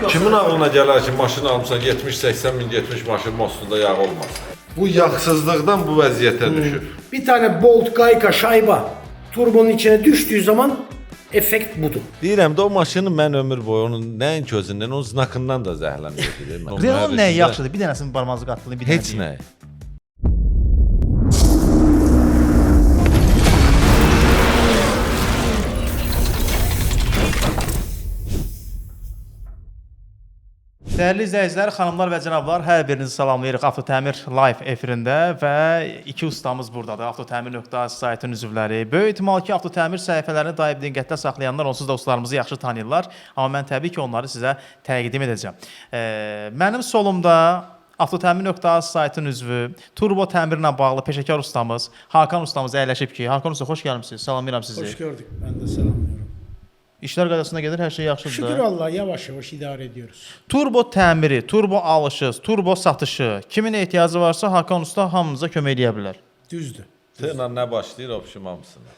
yoxsa? Kimin ağlına gələr ki, maşın almışsan 70-80 min getmiş maşın mostunda yağ olmaz. Bu yağsızlıqdan bu vəziyyətə düşür. Bir tane bolt, gayka, şayba turbonun içine düştüğü zaman efekt budur. Deyirəm də o maşını mən ömür boyu onun nəinki özündən, onun znakından da zəhləməyəcək. Renault nəyi yaxşıdır? Bir dənəsini barmağınızı qatdığını bir dənə. Heç nə. Dəyərli izləyicilər, xanımlar və cənablar, hər birinizi salamlayırıq Avtotəmir live efirində və iki ustamız buradadır. Avtotəmir.az saytın üzvləri. Böyük ehtimal ki, Avtotəmir səhifələrini daim diqqətdə saxlayanlar onsuz da ustalarımızı yaxşı tanıyırlar. Amma mən təbii ki, onları sizə təqdim edəcəm. Mənim solumda Avtotəmir.az saytın üzvü, turbo təmirlə bağlı peşəkar ustamız Hakan ustamız əyləşib ki, Hakan usta xoş gəlmisiniz. Salamlayıram sizi. Hoş gördük. Ben de selamlıyorum. İşlər qaydasında gedir, hər şey yaxşıdır. Şükür Allah, yavaş yavaş idare ediyoruz. Turbo təmiri, turbo alışı, turbo satışı, kimin ehtiyacı varsa Hakan usta hamımıza kömək edə bilər. Düzdür. Tığla nə başlayır, opşum hamısını.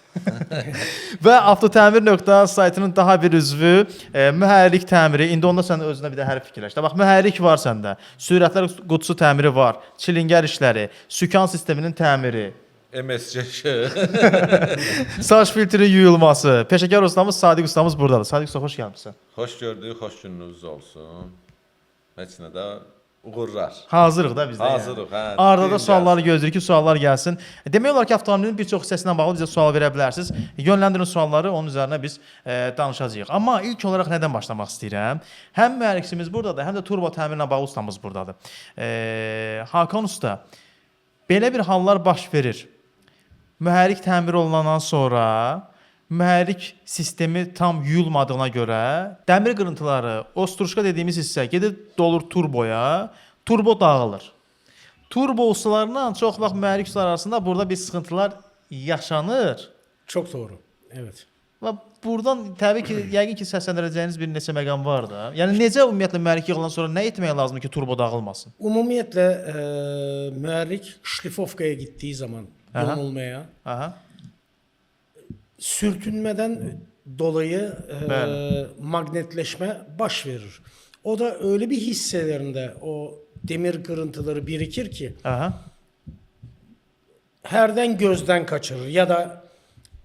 Və Avtotəmir.az saytının daha bir üzvü mühərrik təmiri. İndi onda sən özünə bir də hərf fikirləş. Bax, mühərrik var səndə, sürətlər qutusu təmiri var, çilingər işləri, sükan sisteminin təmiri, MSC. saç filtri yuyulması. Peşəkar ustamız Sadiq ustamız buradadır. Sadiq usta xoş gəlmisən. Xoş gördük, xoş gününüz olsun. Heç nə də uğurlar. Hazırıq da biz də. Hazırıq, hə. Arada da sualları gözləyirik ki, suallar gəlsin. Demək olar ki, avtomobilin bir çox hissəsinə bağlı bizə sual verə bilərsiniz. Yönləndirin sualları, onun üzərinə biz danışacağıq. Amma ilk olaraq nədən başlamaq istəyirəm? Həm mühərrikçimiz buradadır, həm də turbo təmirlə bağlı ustamız buradadır. Hakan usta, belə bir hallar baş verir. Mühərrik təmir olunandan sonra mühərrik sistemi tam yuyulmadığına görə dəmir qırıntıları, ostruşka dediyimiz hissə gedir dolur turboya, turbo dağılır. Turbo ustalarla çox vaxt mühərrik ustalar arasında burada bir sıxıntılar yaşanır. Çok doğru. Evet. Və buradan təbii ki, yəqin ki, səsləndirəcəyiniz bir neçə məqam var da. Yəni necə ümumiyyətlə mühərrik yığılandan sonra nə etmək lazımdır ki, turbo dağılmasın? Umumiyetle mühərrik şlifovkaya gittiği zaman yonulmaya Aha. sürtünmeden dolayı magnetleşme baş verir. O da öyle bir hisselerinde o demir kırıntıları birikir ki Aha. herden gözden kaçırır ya da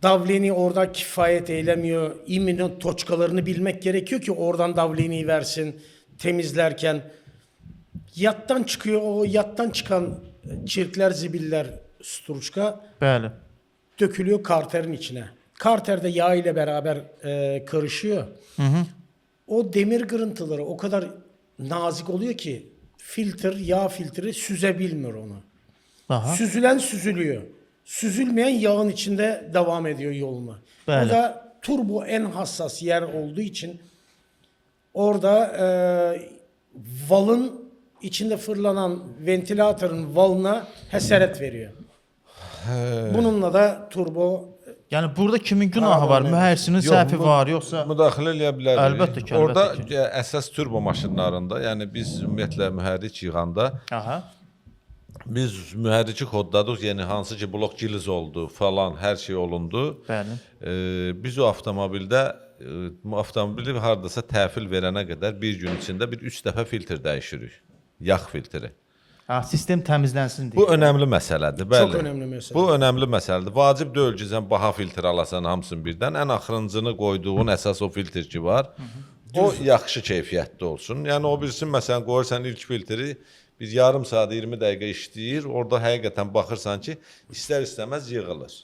davleni orada kifayet eylemiyor. İminin toçkalarını bilmek gerekiyor ki oradan davleni versin temizlerken. Yattan çıkıyor, o yattan çıkan çirkler, zibiller, sturçka Bəli. dökülüyor karterin içine. Karter de yağ ile beraber karışıyor. O demir kırıntıları o kadar nazik oluyor ki yağ filtre süzebilmiyor onu. Aha. Süzülen süzülüyor. Süzülmeyen yağın içinde devam ediyor yoluna. Bəli. O da turbo en hassas yer olduğu için orada valın içinde fırlanan ventilatörün valına hesaret veriyor. Bununla da turbo Yəni burada kimin günahı var? Mühərrisinin səhvi var, yoxsa Müdaxilə eləyə bilərik. Əlbəttə ki, Orada əlbəttə ki. əsas turbo maşınlarında, yəni biz ümumiyyətlə mühərrik yığanda Aha. biz mühərriki kodladıq, yəni hansı ki blok giliz oldu falan, hər şey olundu. Bəli. Biz o avtomobildə avtomobili hardasa təhvil verənə qədər bir gün içində bir 3 dəfə filtr dəyişirik. Yağ filtri. Ha, sistem təmizlənsin deyə. Bu önəmli məsələdir, bəli. Çox önəmli məsələ. Bu önəmli məsələdir. Vacib deyil ki, sən baha filtr alasan hamısını birdən. Ən axırıncını qoyduğun əsas o filtr ki var. O yaxşı keyfiyyətli olsun. Yəni o birisi məsələn qoyursan ilk filtri bir yarım saat 20 dəqiqə işləyir. Orada həqiqətən baxırsan ki, istər-istəməz yığılır.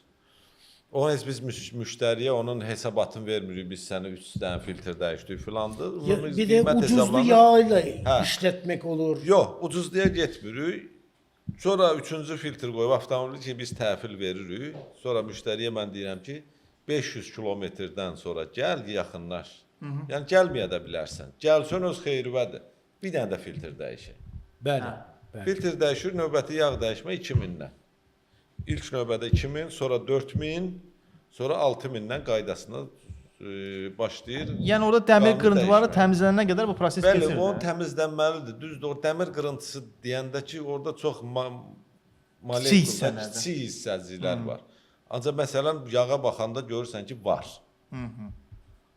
O heç biz müştəriyə onun hesabatını vermirik. Biz sənə 3 dənə filtr dəyişdik filandır. bir de ucuzlu yağıyla işletmek olur. Yox, ucuzluya getmirik. Sonra üçüncü filtr qoyub avtomobili ki biz təhvil veririk. Sonra müştəriyə mən deyirəm ki 500 kilometrdən sonra gəl yaxınlaş. Yəni gəlməyə də bilərsən. Gəlsən öz xeyirvədir. Bir dənə də filtr dəyişir. Bəli. Filtr dəyişir, növbəti yağ dəyişmə 2000-dən. İlk növbədə 2000, sonra 4000, sonra 6000-dən qaydasına başlayır. Yəni orada dəmir qanunu qırıntıları dəyişməyə. təmizlənənə qədər bu proses Bəli, keçir. o təmizlənməlidir. Düzdür, o dəmir qırıntısı deyəndə ki, orada çox Kiçik hissələrdə. kiçik hissəciklər var. Ancaq məsələn yağa baxanda görürsən ki, var.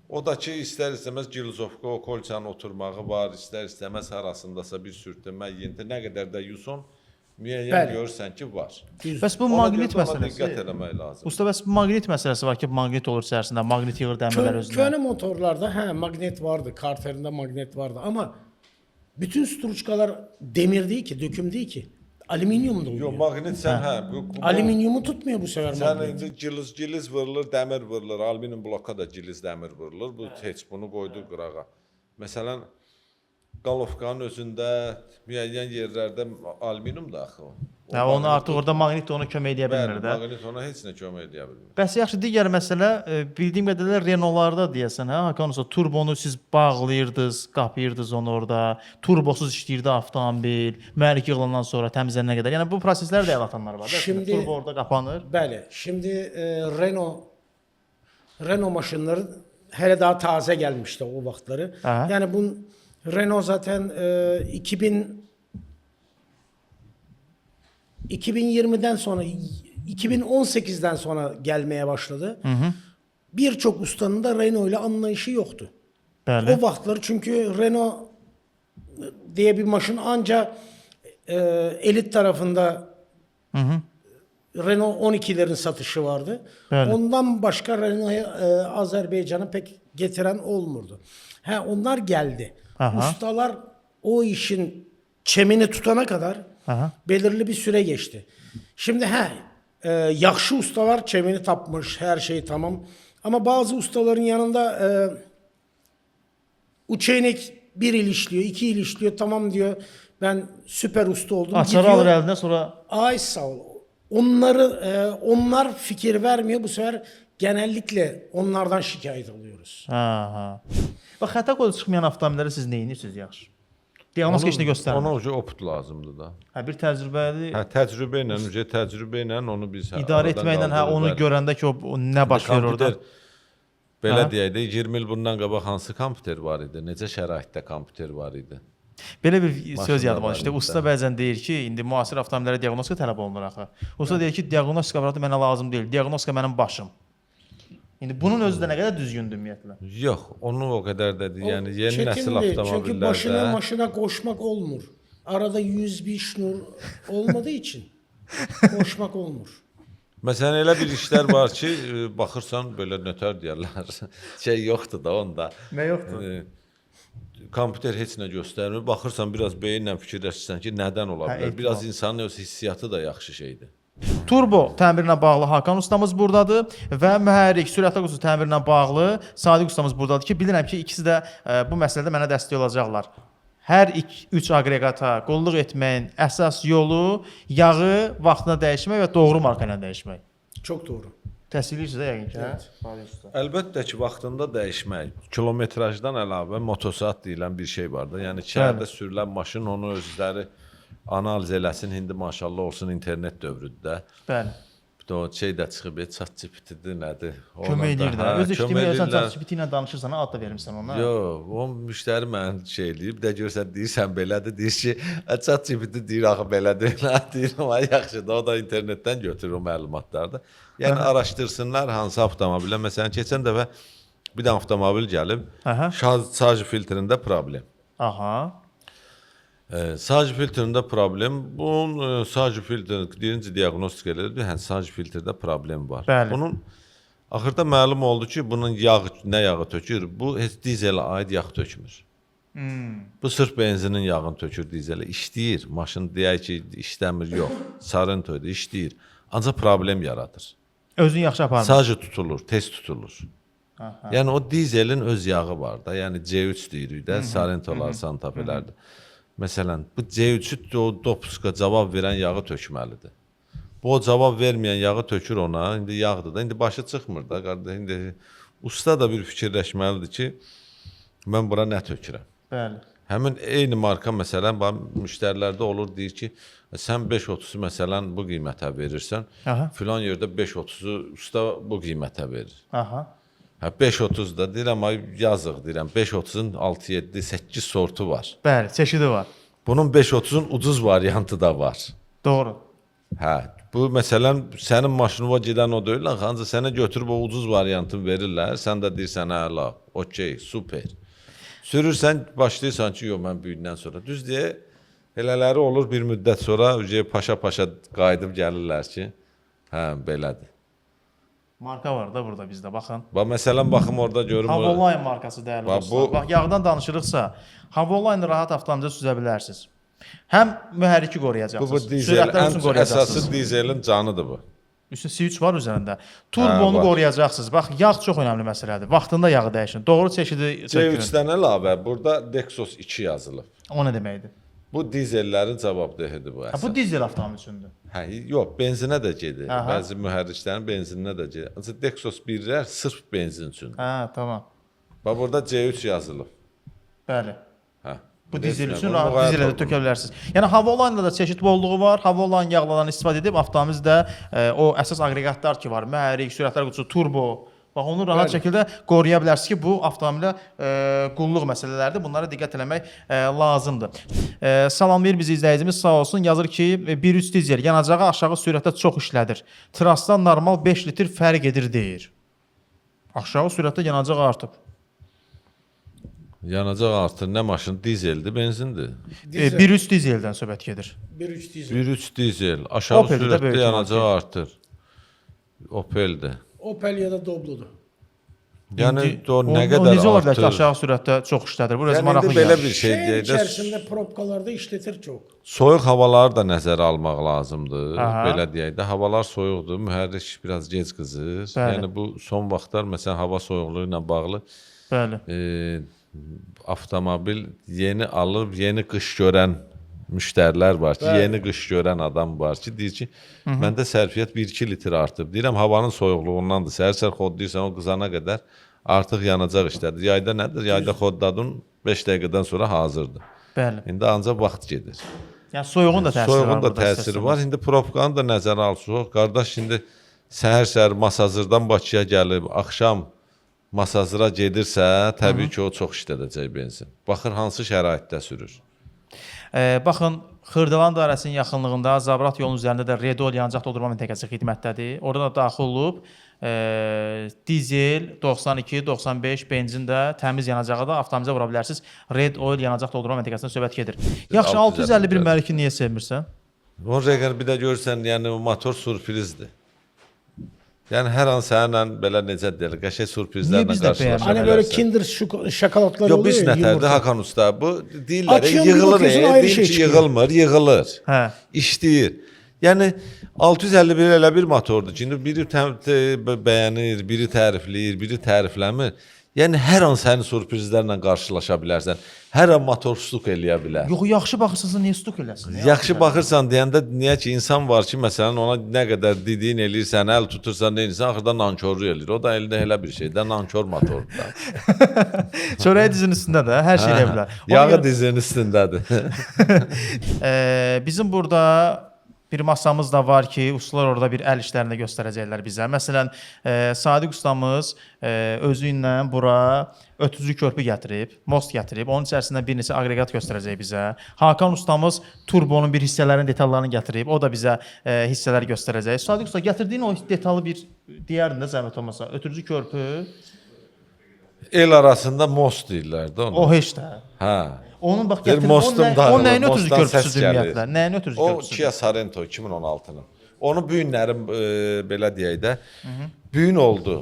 O da ki, istər-istəməz gilzovka, o kolçanın oturmağı var, istər-istəməz harasındasa bir sürtünmə, yinti, nə qədər də yuson müəyyən Bəli. görürsən ki, var. Bəs bu Ona maqnit görə də ona məsələsi. diqqət eləmək lazım. Usta, bəs bu maqnit məsələsi var ki, maqnit olur içərisində, maqnit yığır dəmirlər özünə. Köhnə motorlarda magnet vardı, karterində magnet vardı ama bütün struçkalar demir değil ki, döküm değil ki. Alüminyum da oluyor. Yox, maqnit sən Alüminyumu tutmuyor bu sefer sən magnet. indi giliz vurulur, dəmir vurulur, alüminium bloka da giliz dəmir vurulur. Bu heç bunu qoydu qırağa. Məsələn, qalovkanın özündə müəyyən yerlərdə alüminium da axı o. Hə, onu artıq orada maqnit ona kömək edə bilmir Bəli, də. maqnit ona heç nə kömək edə bilmir. Bəs yaxşı, digər məsələ bildiyim qədərlə Renault-larda deyəsən, hə, Hakan usta, turbonu siz bağlayırdınız, qapıyırdınız onu orada, turbosuz işləyirdi avtomobil, mühərrik yığılandan sonra təmizlənənə qədər. Yəni bu proseslər də əlatanlar var da. Şimdi- Turbo orada qapanır. Bəli, şimdi Renault maşınları hele daha taze gelmişti o vaxtları. Aha. Yani bu Renault zaten 2020'den sonra 2018'den sonra gelmeye başladı. Birçok ustanın da Renault ile anlayışı yoktu. Bəli. O vaxtları çünkü Renault diye bir maşın ancak elit tarafında Renault 12'lerin satışı vardı. Bəli. Ondan başka Renault'u Azerbaycan'a pek getiren olmurdu. Onlar geldi. Aha. Ustalar o işin çemini tutana kadar Aha. belirli bir süre geçti. Şimdi yaxşı ustalar çemini tapmış, her şey tamam. Ama bazı ustaların yanında uçeynek 1 yıl işliyor, 2 yıl işliyor, tamam diyor. Ben süper usta oldum. Açarı Gidiyor, alır əlinə sonra ay sağ ol. Onlar fikir vermiyor. Bu sefer genellikle onlardan şikayet alıyoruz. ha. Bax, xəta kodu çıxmayan avtomobilləri siz nə edirsiniz yaxşı? Diaqnostika işini göstərin. Ona ucu oput lazımdır da. Hə, bir təcrübəli Təcrübə ilə onu biz idarə etməklə, hə, onu görəndə ki, o nə baş verir orada. Belə Hə. deyək də 20 il bundan qabaq hansı kompüter var idi? Necə şəraitdə kompüter var idi? Belə bir söz Maşınlar yadıma var düşdü. indi. Usta bəzən deyir ki, indi müasir avtomobillərə diaqnostika tələb olunur axı. Usta deyir ki, diaqnostika aparatı mənə lazım deyil. Diaqnostika mənim başım. İndi bunun özü də nə qədər düzgündür ümumiyyətlə. Yox, onu o qədər də deyil. Yəni yeni Çetin nəsil değil. Çünki başına avtomobillərdə maşına koşmak olmur. Arada 100 bir şnur olmadığı için koşmak olmur. məsələn elə bir işlər var ki, baxırsan belə nötər deyirlər. Şey yoxdur da onda. Nə yoxdur? Kompüter heç nə göstərmir. Baxırsan biraz beyinlə fikirləşirsən ki, nədən ola bilər? ehtimal. Biraz insanın öz hissiyatı da yaxşı şeydir. Turbo təmirinə bağlı Hakan ustamız burdadır və mühərrik, sürətli qutusu təmirinə bağlı Sadiq ustamız burdadır ki, bilirəm ki, ikisi də bu məsələdə mənə dəstək olacaqlar. Hər 3 aqregata qulluq etməyin əsas yolu yağı vaxtına dəyişmək və doğru marka ilə dəyişmək. Çok doğru. Təsdiqləyirsiniz də yəqin ki, hə? Sadiq usta. Əlbəttə ki, vaxtında dəyişmək, kilometrajdan əlavə motosat deyilən bir şey var da. Yəni şəhərdə sürülən maşın onu özləri analiz eləsin. İndi maşallah olsun internet dövrüdür də. Bəli. Bir də o şey də çıxıb, ChatGPT-dir, nədir? Kömək edir də. Öz kömək işləmə görsən, edirlər. ChatGPT ilə danışırsan, ad da vermirsən ona. Yox, o müştəri mən şey eləyib də görsən deyirsən belədir, deyir ki, ChatGPT deyir axı belədir, deyir amma yaxşıdır, o da internetdən götürür o məlumatları. Yəni araşdırsınlar hansı avtomobilə. Məsələn, keçən dəfə bir dənə avtomobil gəlib, Aha. şarj filtrində problem. Aha. Şarj filtrində problem. Bunun şarj filtri birinci diaqnostika elədi, hə şarj filtrdə problem var. Bəli. Bunun axırda məlum oldu ki, bunun nə yağı tökür? Bu heç dizelə aid yağ tökmür. Bu sırf benzinin yağını tökür dizelə. İşləyir. Maşın deyək ki, işləmir, yox. Sarıntoyda işləyir. Ancaq problem yaradır. Özün yaxşı aparmır. Sadəcə tutulur, tez tutulur. Aha. Yəni o dizelin öz yağı var da. Yəni C3 deyirik də, Sarentolar, Santa Fe'lərdə. Məsələn, bu C3 o dopuska cavab verən yağı tökməlidir. Bu o cavab verməyən yağı tökür ona. İndi yağdır da. İndi başı çıxmır da qardaş. İndi usta da bir fikirləşməlidir ki, mən bura nə tökürəm? Bəli. Həmin eyni marka məsələn müştərilərdə olur deyir ki, sən 5.30-u məsələn bu qiymətə verirsən, Aha. filan yerdə 5.30-u usta bu qiymətə verir. Aha. Hə 5.30 da deyirəm ay yazıq deyirəm 5.30-un 6, 7, 8 sortu var. Bəli, çeşidi var. Bunun 5.30-un ucuz variantı da var. Doğru. Hə, bu məsələn sənin maşınına gedən o deyil, ancaq sənə götürüb o ucuz variantını verirlər. Sən də deyirsən hə la, okey, super. Sürürsən, başlayırsan ki, yox mən büyüdükdən sonra. Düz deyə elələri olur bir müddət sonra paşa-paşa qayıdıb gəlirlər ki, hə, belədir. Marka var da burada bizdə, baxın. Bax, məsələn, baxım orada görüm. Havoline markası dəyərli dostlar. Bax, yağdan danışırıqsa, Havoline rahat avtomobildə süzə bilərsiniz. Həm mühərriki qoruyacaqsınız, Bu dizel, sürətlər üçün ən qoruyacaqsınız. əsası dizelin canıdır bu. Üstü C3 var üzərində. Turbonu var. qoruyacaqsınız. Bax, yağ çox önəmli məsələdir. Vaxtında yağı dəyişin. Doğru çeşidi çəkin. C3-dən əlavə burada Dexos 2 yazılıb. O nə deməkdir? Bu dizellərin cavabdehidir bu Ha, əsas. bu dizel avtomobil üçündür. Hə, yox, benzinə də gedir. Aha. Bəzi mühərriklərin benzininə də gedir. Ancaq Dexos 1-lər sırf benzin üçündür. Hə, tamam. Bax burada C3 yazılıb. Bəli. Hə. Bu dizel üçün Bunu rahat müğayət dizelə də olun. tökə bilərsiniz. Yəni Havoline-da da çeşid bolluğu var. Havoline yağlardan istifadə edib avtomobildə o əsas aqreqatlar ki var, mühərrik, sürətlər qutusu, turbo. Bax onu rahat şəkildə qoruya bilərsiniz ki, bu avtomobilə qulluq məsələlərdir. Bunlara diqqət eləmək lazımdır. Salamlayır bizi izləyicimiz, sağ olsun. Yazır ki, 1.3 dizel yanacağı aşağı sürətdə çox işlədir. Trasdan normal 5 litr fərq edir deyir. Aşağı sürətdə yanacaq artıb. Yanacaq artır. Nə maşın? Dizeldir, benzindir. 1.3 dizeldən söhbət gedir. 1.3 dizel. 1.3 dizel. Aşağı Opel'də sürətdə böyük yanacaq marka. artır. Opel'də. Opel ya da Doblo'dur. Yəni İndi o nə o qədər necə ola bilər ki, artır? aşağı sürətdə çox işlədir? Bu rəz Yəni maraqlı indi belə gəlir. bir şey Şehir deyək də, içerisinde propkalarda işletir çok. soyuq havaları da nəzərə almaq lazımdır. Aha. Belə deyək də, havalar soyuqdur, mühərrik biraz gec qızır. Bəli. Yəni bu son vaxtlar məsələn hava soyuqluğu ilə bağlı Bəli. avtomobil yeni alıb, yeni qış görən müştərilər var ki, Bəli. yeni qış görən adam var ki, deyir ki, məndə sərfiyyat 1-2 litr artıb. Deyirəm, havanın soyuqluğundandır. Səhər-səhər xoddayırsan, o qızana qədər artıq yanacaq işlədir. Yayda nədir? Yayda xoddadın 5 dəqiqədən sonra hazırdır. Bəli. İndi ancaq vaxt gedir. Yəni soyuğun da təsiri var. Soyuğun da burada təsiri istəsəniz. var. İndi propkanı da nəzərə alsaq. Qardaş, şimdi səhər-səhər Masazırdan Bakıya gəlib, axşam Masazıra gedirsə, təbii ki, o çox işlədəcək benzin. Baxır hansı şəraitdə sürür. Baxın, Xırdalan dairəsinin yaxınlığında Zabrat yolunun üzərində də Redol yanacaq doldurma məntəqəsi xidmətdədir. Orada da daxil olub dizel 92-95 benzin də təmiz yanacağı da avtomobilə vura bilərsiniz. Red Oil yanacaq doldurma məntəqəsindən söhbət gedir. Yaxşı, 651 mərki niyə sevmirsən? O rəqəm bir də görsən, yəni o motor sürprizdir. Yəni hər an səninlə belə necə deyirlər, qəşəng sürprizlərlə Niyə biz də qarşılaşa Hani bilərsən. böyle Kinder şokolatlar Yox, oluyor biz ya. nətərdir yumurta. Hakan usta? Bu deyirlər, Açıyorum, bir yığılır, bakıyorsun, ayrı deyim şey ki, çıkıyor. yığılmır, yığılır. Hə. İşləyir. Yəni 651 elə bir motordur ki, indi biri bəyənir, biri tərifləyir, biri tərifləmir. Yəni hər an sənin sürprizlərlə qarşılaşa bilərsən. Hər an motor stuk eləyə bilər. Yox, yaxşı baxırsınızsa niyə stuk eləsin? Yaxşı baxırsan deyəndə niyə ki insan var ki, məsələn ona nə qədər dediyin eləyirsən, əl tutursan, nə edirsən, axırda nankorluq eləyir. O da əldə elə bir şeydə nankor motordur da. Çörək dizinin üstündə də hər şey eləyə bilər. Ona Yağı görə- dizinin üstündədir. Bizim burada bir masamız da var ki, ustalar orada bir əl işlərini göstərəcəklər bizə. Məsələn, Sadiq ustamız özü ilə bura ötücü körpü gətirib, most gətirib. Onun içərisində bir neçə aqreqat göstərəcək bizə. Hakan ustamız turbonun bir hissələrini, detallarını gətirib. O da bizə hissələr göstərəcək. Sadiq usta gətirdiyin o detalı bir deyərdin də zəhmət olmasa. Ötürücü körpü, El arasında most deyirlər də onu. o heç də. Hə. Onun bax Deyir, gətirib, mostum o dağılır, nəyin ötürücü mostdan körpüsüdür səs gəlir. ümumiyyətlə? Nəyin ötürücü O körpüsüdür? Kia Sorento 2016-nın. Onu bu günlərim belə deyək də, bu gün oldu.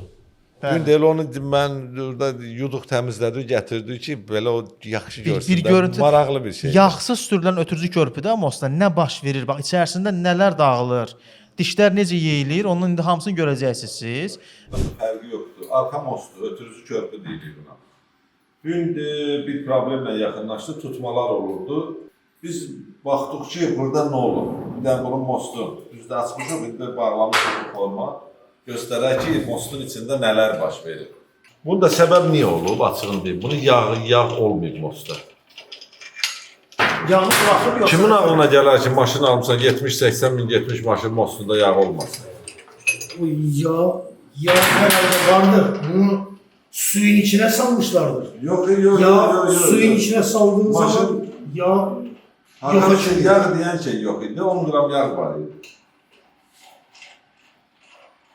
Bu gün deyil onu mən orada yuduq təmizlədik, gətirdik ki, belə o yaxşı görsün. Bir görüntü Maraqlı bir şey. Yağsız sürülən ötürücü körpüdə mostda nə baş verir? Bax içərisində nələr dağılır? Dişlər necə yeyilir? Onun indi hamısını görəcəksiniz siz. Fərqi yoxdur. Arxa mostdur, ötürücü körpü deyilir buna. Gün bir problemlə yaxınlaşdı, tutmalar olurdu. Biz baxdıq ki, burada nə olur? Bir də bunun mostu düzdə açmışıq, indi bağlamışıq bu forma. Göstərək ki, mostun içində nələr baş verir. Bunun da səbəb niyə olub? Açığını deyim. Bunun yağ olmayıb mostda. Yağını buraxıb yoxsa? Kimin ağlına gələr ki, maşın almışsan 70-80 min getmiş maşın mostunda yağ olmasın? O yağ herhalde vardır. Bunu suyun içine salmışlardır. Yox, Yağ suyun içine saldığın Maşın- zaman yağ Yox, yağ deyən şey yox idi. 10 qram yağ var idi.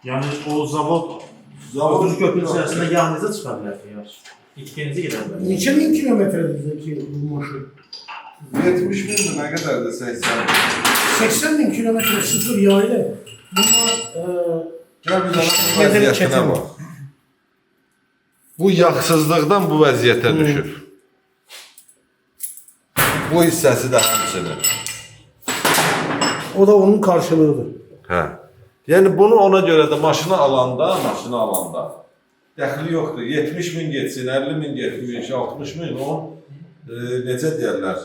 Yəni o zavod Zavod ötürücü körpünün içərisində yağ necə çıxa bilər ki? İkinci gidelim. Neçə min kilometredir ki bu maşın? 70 min nə qədərdir 80? 80 bin kilometre sıfır yağıyla. Bunlar Gəl bir İşte dənə nedeni vəziyyətinə çətin. bax. Bu yağsızlıqdan bu vəziyyətə düşür. Bu hissəsi də həmçinin. o da onun karşılığıdır. Hə. Yəni bunu ona görə də maşını alanda dəxli yoxdur. 70 min getsin, 50 min getmiş, 60 min o necə deyirlər?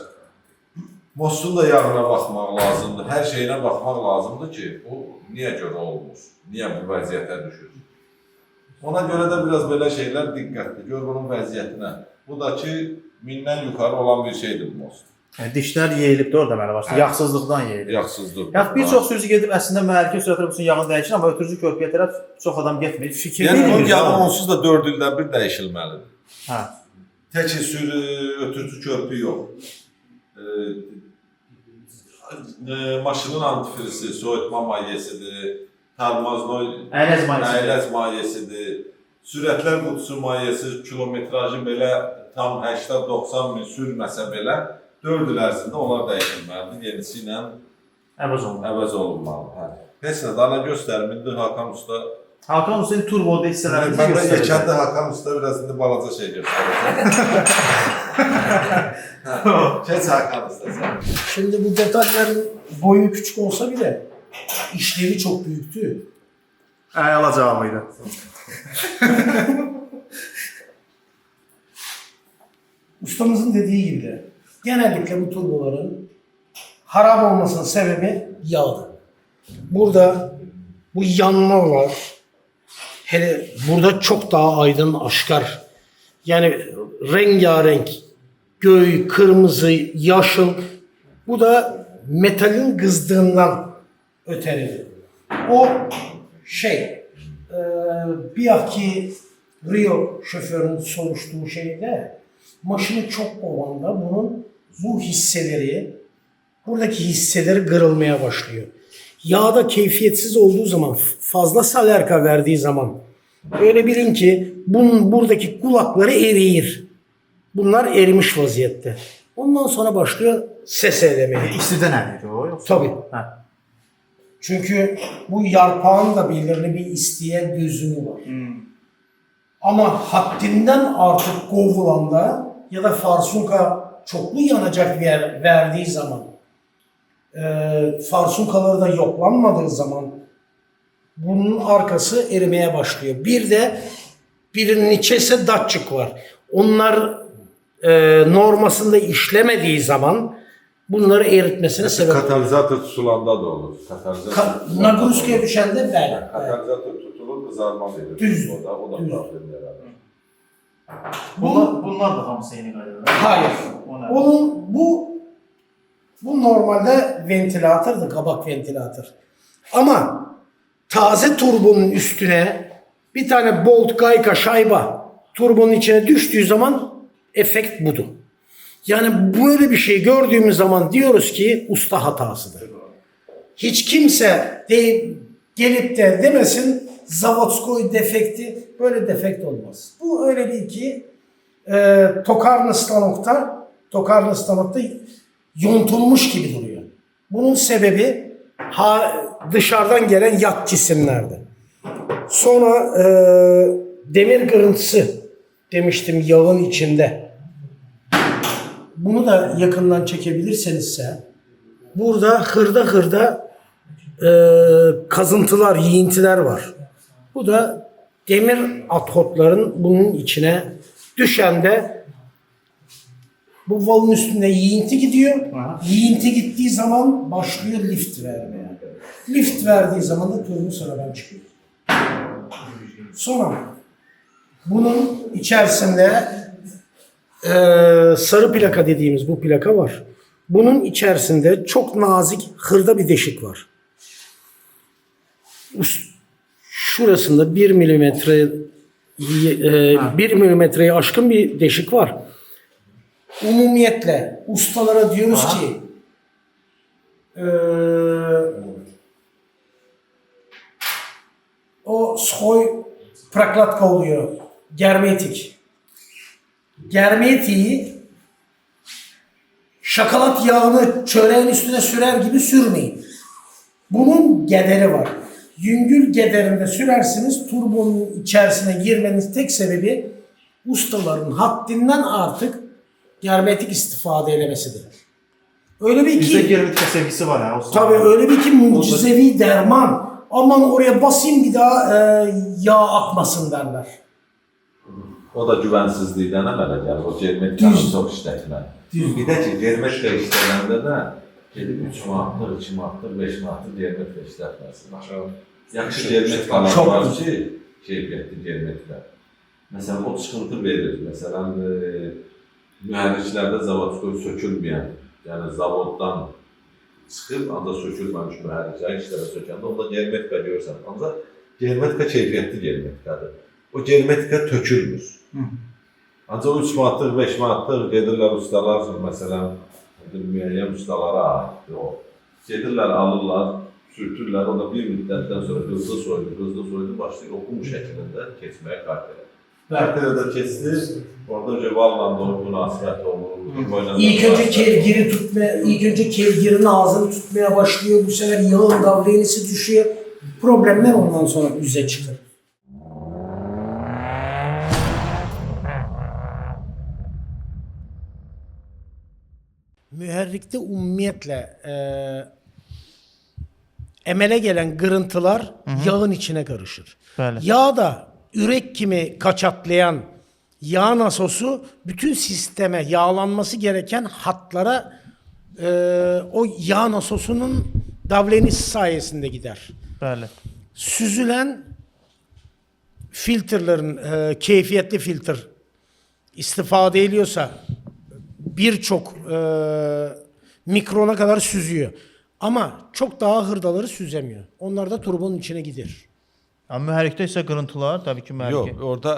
Mostun da yağına baxmaq lazımdır, hər şeyinə baxmaq lazımdır ki, bu niyə görə olmuş, niyə bu vəziyyətə düşür. Ona görə də biraz belə şeylər diqqətli, gör bunun vəziyyətinə. Bu da ki, mindən yuxarı olan bir şeydir bu most. Yəni dişlər yeyilib də orada deməli başda. Yağsızlıqdan yeyilib. Yağsızlıq. Yəni bir çox sürücü gedib əslində mühərriki sürətlə bütün yağını dəyişir, amma ötürücü körpüyə tərəf çox adam getmir. Yəni o Bilmir, yağı amma. onsuz da 4 ildə bir dəyişilməlidir. Hə. Tək ötürücü körpü yox. Maşının antifrizi, soyutma mayyesidir, tarmaznoy əyləc mayyesidir, sürətlər qutusu mayyesi, kilometrajı belə tam 80-90 min sürməsə belə 4 il ərzində onlar dəyişilməlidir, yenisi ilə əvəz olunmalıdır. Heç nə, dana göstərmirdi Hakan Usta. Hakan Usta'nın turboda hissələrini Mən də yekəndə Hakan Usta biraz indi balaca şey göstərir. Keç Hakan Usta sen. Şimdi bu detayların boyu küçük olsa bile işlevi çok büyüktü. alacağımıydı. Ustamızın dediği gibi de genellikle bu turboların harap olmasının sebebi yağdı. Burada bu yanma var. Hele burada çok daha aydın, aşkar. Yani rengarenk, göy, kırmızı, yaşıl. Bu da metalin kızdığından öteridir. O bir aki Rio şoförünün soruştuğu şeyde maşını çok ovanda bunun bu hisseleri, buradaki hisseleri kırılmaya başlıyor. Yağda keyfiyetsiz olduğu zaman, fazla salerka verdiği zaman öyle bilin ki bunun buradaki kulakları eriyir. Bunlar erimiş vaziyette. Ondan sonra başlıyor ses elemeye. İstidə nədir o? Yoxsa? Tabii. Hə. Çünkü bu yarpağın da belirli bir isteyen gözünü var. Ama haddinden artık kovulanda ya da farsunka çoklu yanacak verdiği zaman farsunkaları da yoklanmadığı zaman bunun arkası erimeye başlıyor. Bir de birinin içerisinde datçık var. Onlar normasında işlemediği zaman bunları eritmesine sebep oluyor. Katalizator tutulanda da olur. Nagruskaya düşende bəli. Katalizator tutulur, kızarma verir. Düz. O da problem yaratır. Bunlar da hamısı yeni qaydalar. Hayır. O nə? Bu normalde ventilatördür, kabak ventilatör. Ama taze turbonun üstüne bir tane bolt, gayka, şayba turbonun içine düştüğü zaman efekt budur. Yani böyle bir şey gördüğümüz zaman diyoruz ki usta hatasıdır. Hiç kimse gelip de demesin zavodskoy defekti, böyle defekt olmaz. Bu öyle değil ki tokarlı stanokta yontulmuş gibi duruyor. Bunun sebebi dışarıdan gelen yat cisimlerdi. Sonra demir kırıntısı demiştim yağın içinde. Bunu da yakından çekebilirsenizse burada hırda kazıntılar, yiğintiler var. Bu da demir atotların bunun içine düşende bu valın üstünde yiğinti gidiyor. Yiğinti gittiği zaman başlıyor lift vermeye. Lift verdiği zaman da turbo sıradan çıkıyor. Sonra bunun içerisinde sarı plaka dediğimiz bu plaka var. Bunun içerisinde çok nazik hırda bir deşik var. Şurasında 1 milimetreye aşkın bir deşik var. Umumiyetle ustalara diyoruz ki o skoy praklatka oluyor. Germetik. germe etiği şakalat yağını çöreğin üstüne sürer gibi sürmeyin. Bunun gederi var. Yüngül gederinde sürersiniz, turbonun içerisine girmeniz tek sebebi ustaların haddinden artık germetik istifade elemesidir. Öyle bir Bizde ki, germetik sevgisi var ha. tabii öyle bir ki mucizevi derman. Aman oraya basayım bir daha yağ akmasın derler. O da güvensizlikdən əmələ gəlir. O germetikanı çox işlətmək. Bir də ki, germetika işlələndə də gedib 3 manatlıq, 2 manatlıq, 5 manatlıq germetika işlətməsin. Yaxşı germetikalar var ki, keyfiyyətli germetika. Məsələn, o çıxıntı verir. Məsələn, mühərriklərdə zavodskoy sökülməyən, yəni zavoddan çıxıb, ancaq sökülməmiş mühərriklər işlərə sökəndə onda germetika görürsən. Ancaq germetika keyfiyyətli germetikadır. O germetika tökülmür. Ancaq 3 manatlıq, 5 manatlıq gedirlər ustalar, məsələn, müəyyən ustalara aiddir o. Gedirlər, alırlar, sürtürlər, o da bir müddətdən sonra hızlı soydu, başlayır o qum şəklində keçməyə kartera. Karterada keçdir, orada valla da o münasibət olur. İlk önce kevgiri tutmaya, ilk önce kevgirin ağzını tutmaya başlıyor. Bu sefer yağın davlenisi düşüyor. Problemler ondan sonra yüze çıkır. Müherrikte umumiyetle emele gelen kırıntılar yağın içine karışır. Bəli. Yağ da ürek kimi kaçatlayan yağ nasosu bütün sisteme yağlanması gereken hatlara o yağ nasosunun davlenisi sayesinde gider. Bəli. Süzülen filtrelerin keyfiyetli filtre istifade ediyorsa birçok mikrona kadar süzüyor. Ama çok daha hırdaları süzemiyor. Onlar da turbonun içine gider. Amma mühərrikdə isə qırıntılar, təbii ki, mühərrik. Yox, orada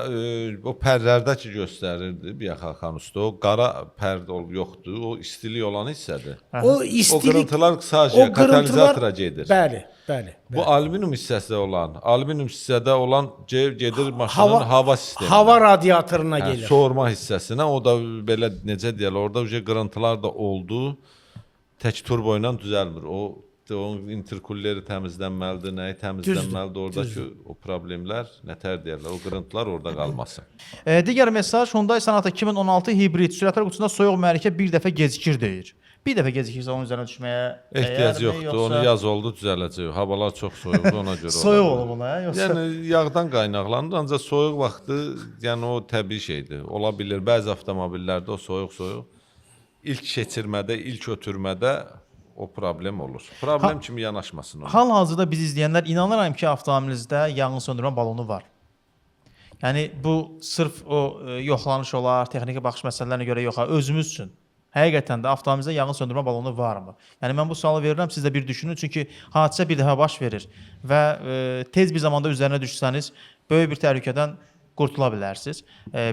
o pərlərdə ki göstərirdi bir Xaxan usta, o qara pərd yoxdur, o istilik olan hissədir. O O istilik, qırıntılar sadəcə katalizatora gedir. Bəli, bəli. Bu alüminium hissəsi olan, alüminium hissədə olan gedir maşının hava sistemi. Hava radyatoruna gelir. Soğurma hissəsinə, o da belə necə deyirlər, orada qırıntılar da oldu. Tək turbo ilə düzəlmir. Onun interkulleri təmizlənməlidir, nəyi təmizlənməlidir, oradakı o problemlər, nətər deyirlər, o qırıntılar orada qalmasın. Digər mesaj Hyundai Sonata 2016 hibrid sürətlər qutusunda soyuq mühərrikə bir dəfə gecikir deyir. Bir dəfə gecikirsə onun üzərinə düşməyə Ehtiyac yoxdur, onu yaz oldu düzələcək. Havalar çox soyuqdur, ona görə. Soyuq olur buna, yoxsa? Yəni yağdan qaynaqlanır, ancaq soyuq vaxtı, yəni o təbii şeydir. Ola bilər bəzi avtomobillərdə o soyuq ilk keçirmədə, ilk ötürmədə o problem olur. Problem kimi yanaşmasın ona. Hal-hazırda biz izləyənlər inanıram ki, avtomobilinizdə yanğın söndürmə balonu var. Yəni bu sırf o yoxlanış olar, texniki baxış məsələlərinə görə yox, özümüz üçün. Həqiqətən də avtomobilinizdə yanğın söndürmə balonu varmı? Yəni mən bu sualı verirəm, siz də bir düşünün, çünki hadisə bir dəfə baş verir və tez bir zamanda üzərinə düşsəniz böyük bir təhlükədən qurtula bilərsiniz.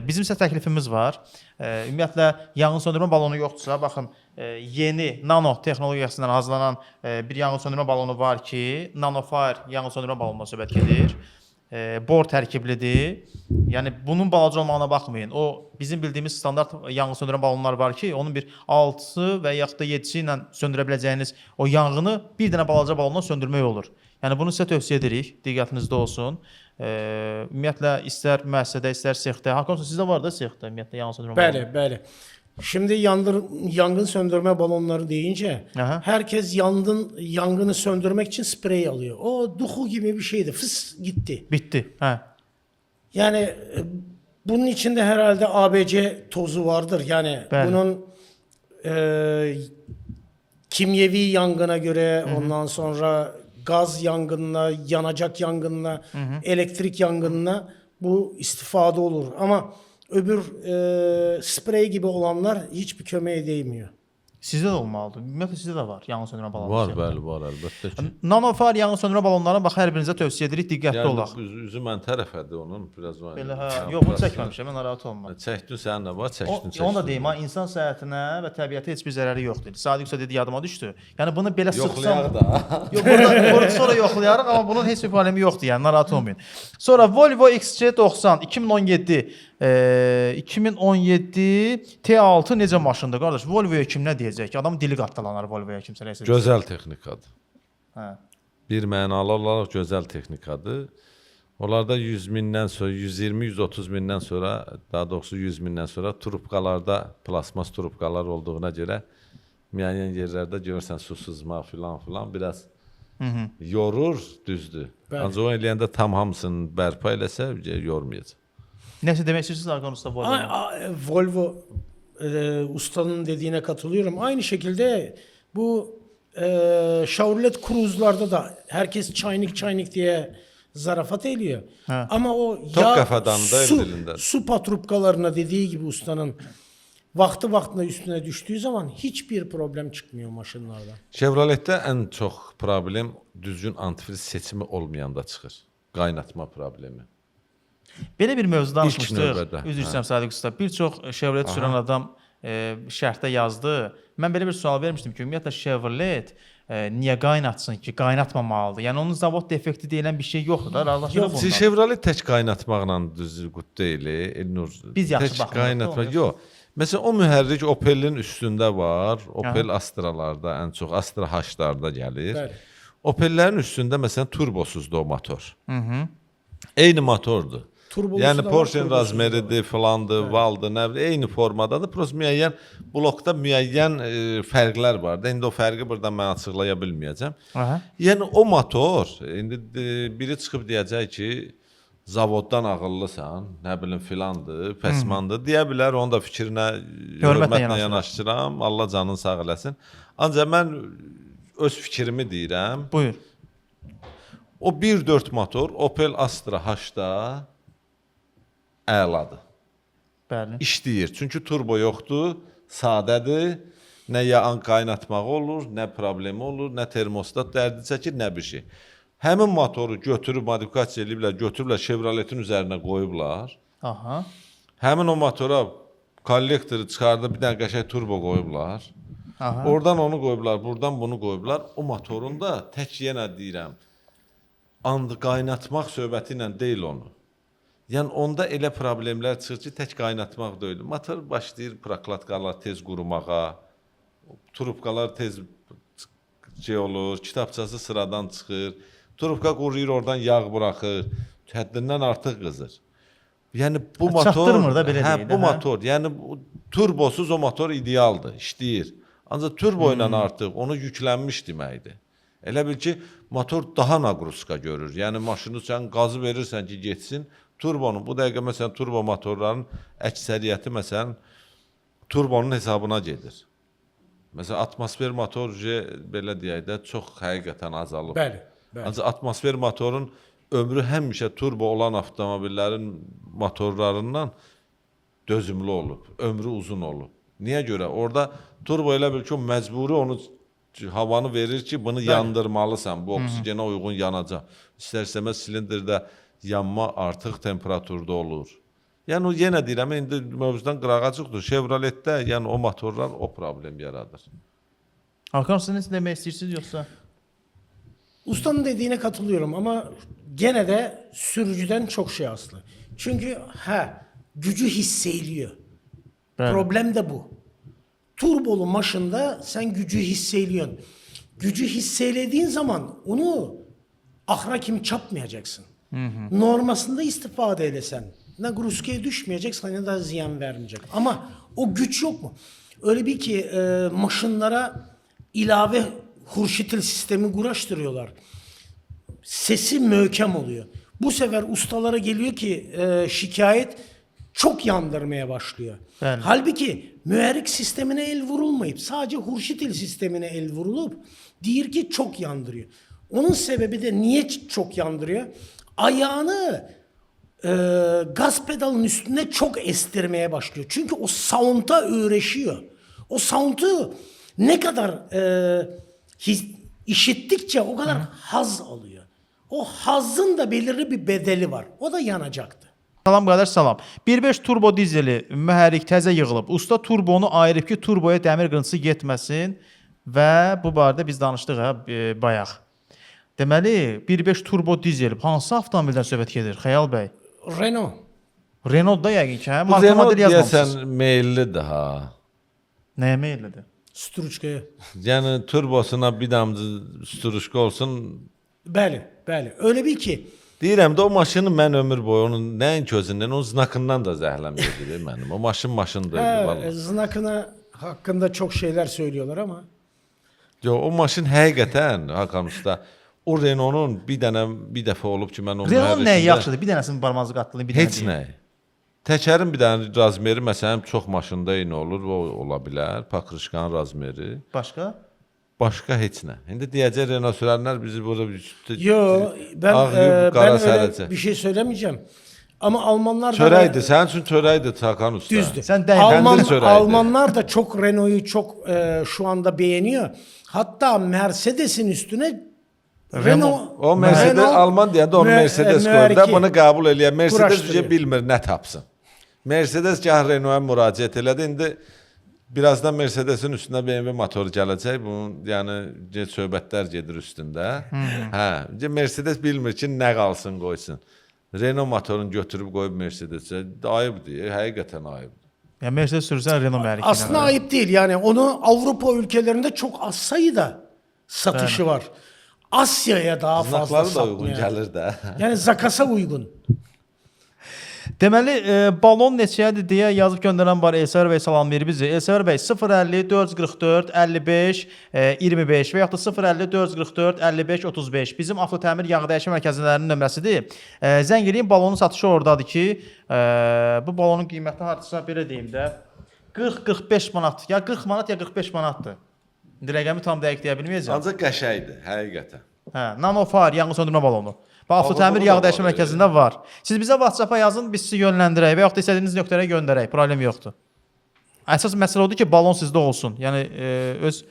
Bizim isə təklifimiz var. Ümumiyyətlə yanğın söndürmə balonu yoxdursa, baxın yeni nano texnologiyasından hazırlanan bir yanğın söndürmə balonu var ki, NanoFire yanğın söndürmə balonundan söhbət gedir. Bor tərkiblidir. Yəni bunun balaca olmağına baxmayın. O bizim bildiyimiz standart yanğın söndürmə balonlar var ki, onun bir 6 və yaxud da 7-si ilə söndürə biləcəyiniz o yanğını bir dənə balaca balonla söndürmək olur. Yəni bunu sizə tövsiyə edirik, diqqətinizdə olsun. Ümumiyyətlə istər müəssisədə, istər sexdə. Hakan sizdə var da sexdə ümumiyyətlə yanğın söndürmə balonu. Bəli, bəli. Şimdi yangın söndürme balonları deyince herkes yangını söndürmek için sprey alıyor. O duhu gibi bir şeydi. Fıs gitti. Bitti. Hə. Yani bunun içinde herhalde ABC tozu vardır. Yani Bəli. bunun kimyevi yangına göre ondan sonra gaz yangınına, yanacak yangınına, elektrik yangınına bu istifade olur. Ama öbür sprey gibi olanlar hiçbir kömeğe değmiyor. Sizdə də olmalıdır. Ümumiyyətlə sizdə də var yanğın söndürmə balonu. Var, bəli, var, əlbəttə ki. NanoFire yanğın söndürmə balonlarına bax hər birinizə tövsiyə edirik, diqqətli olaq. Üzü mən tərəfədir onun, biraz var. Belə hə, yox bunu çəkməmişəm, mən narahat olma. Çəkdin sən nə var, çəkdin. Onu da deyim ha, insan səhhətinə və təbiətə heç bir zərəri yoxdur. Sadiq usta dedi yadıma düşdü. Yəni bunu belə sıxsam yoxlayaq da. Yox, burada sonra yoxlayarıq, amma bunun heç bir problemi yoxdur, yəni narahat olmayın. Sonra Volvo XC90 2017 2017 T6 necə maşındır qardaş? Volvoya kim nə deyəcək? Adam dili qattalanar Volvoya kimsə nəsə. Gözəl texnikadır. Hə. Bir mənalı olaraq gözəl texnikadır. Onlarda 100 mindən sonra, 120-130 mindən sonra, daha doğrusu 100 mindən sonra trubkalarda plasmas trubkalar olduğuna görə müəyyən yerlərdə görürsən su sızma filan biraz yorur, düzdür. Bəli. Ancaq o eləyəndə tam hamısını bərpa eləsə yormayacaq. Nəsə demək istəyirsiniz Hakan usta Volvo? Volvo ustanın dediğine katılıyorum. Aynı şekilde bu Chevrolet Cruze'larda da herkes çaynik diye zarafat ediyor. Ha. Ama o kafadan da elinden. su patrubkalarına dediği gibi ustanın vaktinde üstüne düştüğü zaman hiçbir problem çıkmıyor maşınlardan. Chevroletdə ən çox problem düzgün antifriz seçimi olmayanda çıxır. Qaynatma problemi. Belə bir mövzu danışmışdıq. növbədə, Üzr istəyirəm Sadiq usta. Bir çox Chevrolet sürən adam şərhdə yazdı. Mən belə bir sual vermişdim ki, ümumiyyətlə Chevrolet niyə qaynatsın ki, qaynatmamalıdır? Yəni onun zavod defekti deyilən bir şey yoxdur da, razılaşırıq bundan. Chevrolet tək qaynatmaqla düz qut deyil, Elnur. Biz yaxşı tək baxmırıq. qaynatmaq yox. Məsələn, o mühərrik Opel'in üstündə var. Opel Astra'larda, ən çox Astra H-larda gəlir. Bəli. Opel'lərin üstündə məsələn turbosuzdur o motor. Eyni motordur. Turbolusu Yəni da var, Porsche turbosuz da Razmeri'dir, falandır, Valdır, nə bilim, eyni formadadır. Prosta müəyyən blokda müəyyən fərqlər var da. İndi o fərqi buradan mən açıqlaya bilməyəcəm. Aha. Yəni o motor indi biri çıxıb deyəcək ki, zavoddan ağıllısan, nə bilim filandır, pesmandır. Deyə bilər, onun da fikrinə hörmətlə yanaşıram. Allah canını sağ eləsin. Ancaq mən öz fikrimi deyirəm. Buyur. O 1.4 motor Opel Astra H-da əladır. Bəli. İşləyir. Çünki turbo yoxdur, sadədir. Nə yağın qaynatmağı olur, nə problemi olur, nə termostat dərdi çəkir, nə bir şey. Həmin motoru götürüb modifikasiya ediblər, götürüblər Chevrolet'in üzərinə qoyublar. Aha. Həmin o motora kollektoru çıxardıb bir dənə qəşəng turbo qoyublar. Aha. Oradan onu qoyublar, buradan bunu qoyublar. O motorun da tək yenə deyirəm, qaynatmaq söhbəti ilə deyil onu. Yəni onda elə problemlər çıxır ki, tək qaynatmaq deyil. Motor başlayır prokladkalar tez qurumağa, trubkalar tez olur, kitabçası sıradan çıxır. Trubka quruyur, oradan yağ buraxır, həddindən artıq qızır. Yəni bu motor çatdırmır da belə deyil. Bu motor, yəni turbosuz o motor idealdır, işləyir. Ancaq turbo ilə artıq onu yüklənmiş deməkdir. Elə bil ki, motor daha naqruska görür. Yəni maşını sən qazı verirsən ki, getsin. Turbonun bu dəqiqə məsələn turbo motorların əksəriyyəti məsələn turbonun hesabına gedir. Məsələn atmosfer motor belə deyək də çox həqiqətən azalıb. Bəli. Ancaq atmosfer motorun ömrü həmişə turbo olan avtomobillərin motorlarından dözümlü olub, ömrü uzun olub. Niyə görə? Orada turbo elə bil ki, o məcburi onu havanı verir ki, bunu yandırmalısan, bu oksigenə uyğun yanacaq. İstər-istəməz silindirdə yanma artıq temperaturda olur. Yəni o yenə deyirəm, indi mövzudan qırağa çıxdı. Chevroletdə yəni o motorlar o problem yaradır. Hakan siz nə demək istəyirsiniz yoxsa? Ustanın dediğine katılıyorum ama gene de sürücüden çok şey aslı. Çünkü gücü hissediyor. Bəli. Problem de bu. Turbolu maşında sen gücü hissediyorsun. Gücü hissedildiğin zaman onu ahra kim çapmayacaksın. Normasında istifade eylesen. Ne gruskeye düşmeyecek, sana da ziyan vermeyecek. Ama o güç yok mu? Öyle bir ki maşınlara ilave hurşitil sistemi kuraştırıyorlar. Sesi möhkem oluyor. Bu sefer ustalara geliyor ki şikayet çok yandırmaya başlıyor. Yani. Halbuki müherrik sistemine el vurulmayıp sadece hurşitil sistemine el vurulup diyor ki çok yandırıyor. Onun sebebi de niye çok yandırıyor? Ayağını gaz pedalının üstüne çok estirmeye başlıyor. Çünkü o sound'a öğreşiyor. O sound'u ne kadar işittikçe o kadar haz alıyor. O hazın da belirli bir bedeli var. O da yanacaktı. Salam qardaş, salam. 1.5 turbo dizeli mühərrik təzə yığılıb. Usta turbonu ayırıb ki, turboya dəmir qırıntısı getməsin və bu barədə biz danışdıq bayaq. Deməli, 1.5 turbo dizel hansı avtomobildən söhbət gedir, Xəyal bəy? Renault. Renault-da yəqin ki, hə? Bu Marka Renault model yazmamışsınız. deyəsən meyillidir ha. Nəyə meyillidir? Struçkaya. Yəni turbosuna bir damcı sturuşka olsun. Bəli, bəli. Öyle bil ki Deyirəm də o maşını mən ömür boyu onun nəinki özündən, onun znakından da zəhləm gedir mənim. O maşın deyil vallahi. znakına hakkında çok şeyler söylüyorlar ama Yo, o maşın həqiqətən Hakan usta o Renault-un bir dəfə olub ki, mən onun Renault nəyə mühərrikində yaxşıdır? Bir dənəsinin barmağınızı qatdığını bir dənə heç nə. Təkərin bir dənə razmeri məsələn çox maşında eyni olur, o ola bilər. Pakrışkanın razmeri. Başqa? Başqa heç nə. İndi deyəcək Renault sürənlər bizi burada yo ben ağlayıb, ben qara öyle sərəcək. bir şey söylemeyeceğim. Ama Almanlar da Çörəkdir, sənin üçün çörəkdir Hakan usta. düzdür. Sen değil, kendir çöreğiydi. Almanlar da çok Renault'u çok şu anda beğeniyor. Hatta Mercedes'in üstüne Renault O Mercedes Renault Alman deyəndə onu Mercedes qoyur da mühərriki bunu qəbul eləyər. Mercedes quraşdırıyor. bizə bilmir nə tapsın. Mercedes gah Renault-a müraciət elədi. İndi birazdan Mercedesin üstünə BMW motoru gələcək. Bunun yəni söhbətlər gedir üstündə. Hə, Mercedes bilmir ki, nə qalsın qoysun. Renault motorunu götürüb qoyub Mercedesə ayıbdır, həqiqətən ayıbdır. Yəni Mercedes sürsən Renault mühərriki. Aslında ayıp değil yani onu Avrupa ülkelerinde çok az sayıda satışı var. Asya'ya daha fazla Znakları da uyğun satmıyor. gəlir də. Yani zakasa uygun. Deməli, balon neçəyədir deyə yazıb göndərən var Elsəvər bəy salamlayır bizi. Elsəvər bəy 050 444 55 25 və yaxud da 050 444 55 35 bizim avtotəmir yağ dəyişmə mərkəzlərinin nömrəsidir. Zəng eləyin, balonun satışı oradadır ki, bu balonun qiyməti hardasa belə deyim də 40-45 manat, ya 40 manat ya 45 manatdır. İndi rəqəmi tam dəqiq deyə bilməyəcəm. Ancaq qəşəngdir, həqiqətən. Hə, nanofar, yanğın söndürmə balonu. Və avtotəmir bunu yağ da dəyişmə var, mərkəzində var. Siz bizə WhatsApp-a yazın, biz sizi yönləndirək və yaxud da istədiyiniz nöqtəyə göndərək. Problem yoxdur. Əsas məsələ odur ki, balon sizdə olsun. Yəni öz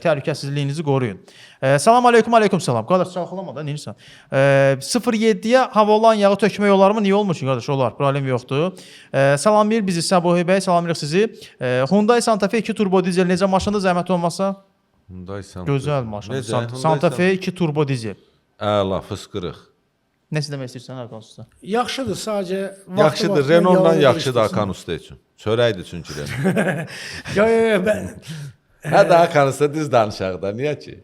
təhlükəsizliyinizi qoruyun. Salam aleyküm, aleyküm salam. Qardaş çalxalama da, neyirsən? 07-yə hava olan yağı tökmək olarmı? Niyə olmur ki, qardaş? Olar, problem yoxdur. Salamlayır bizi Səbuhi bəy, salamlayırıq sizi. Hyundai Santa Fe 2 turbo dizel necə maşındır, zəhmət olmasa? Hyundai Santa Fe. Gözəl maşındır. Necə? Santa Fe 2 turbo dizel. Əla, fısqırıq. Nəsə demək istəyirsən Hakan usta? Yaxşıdır sadece Yaxşıdır, Renault-dan yaxşıdır Hakan usta üçün. Çörəkdir çünki Renault. Ya ben Hə də Hakan usta düz danışaq da, niyə ki?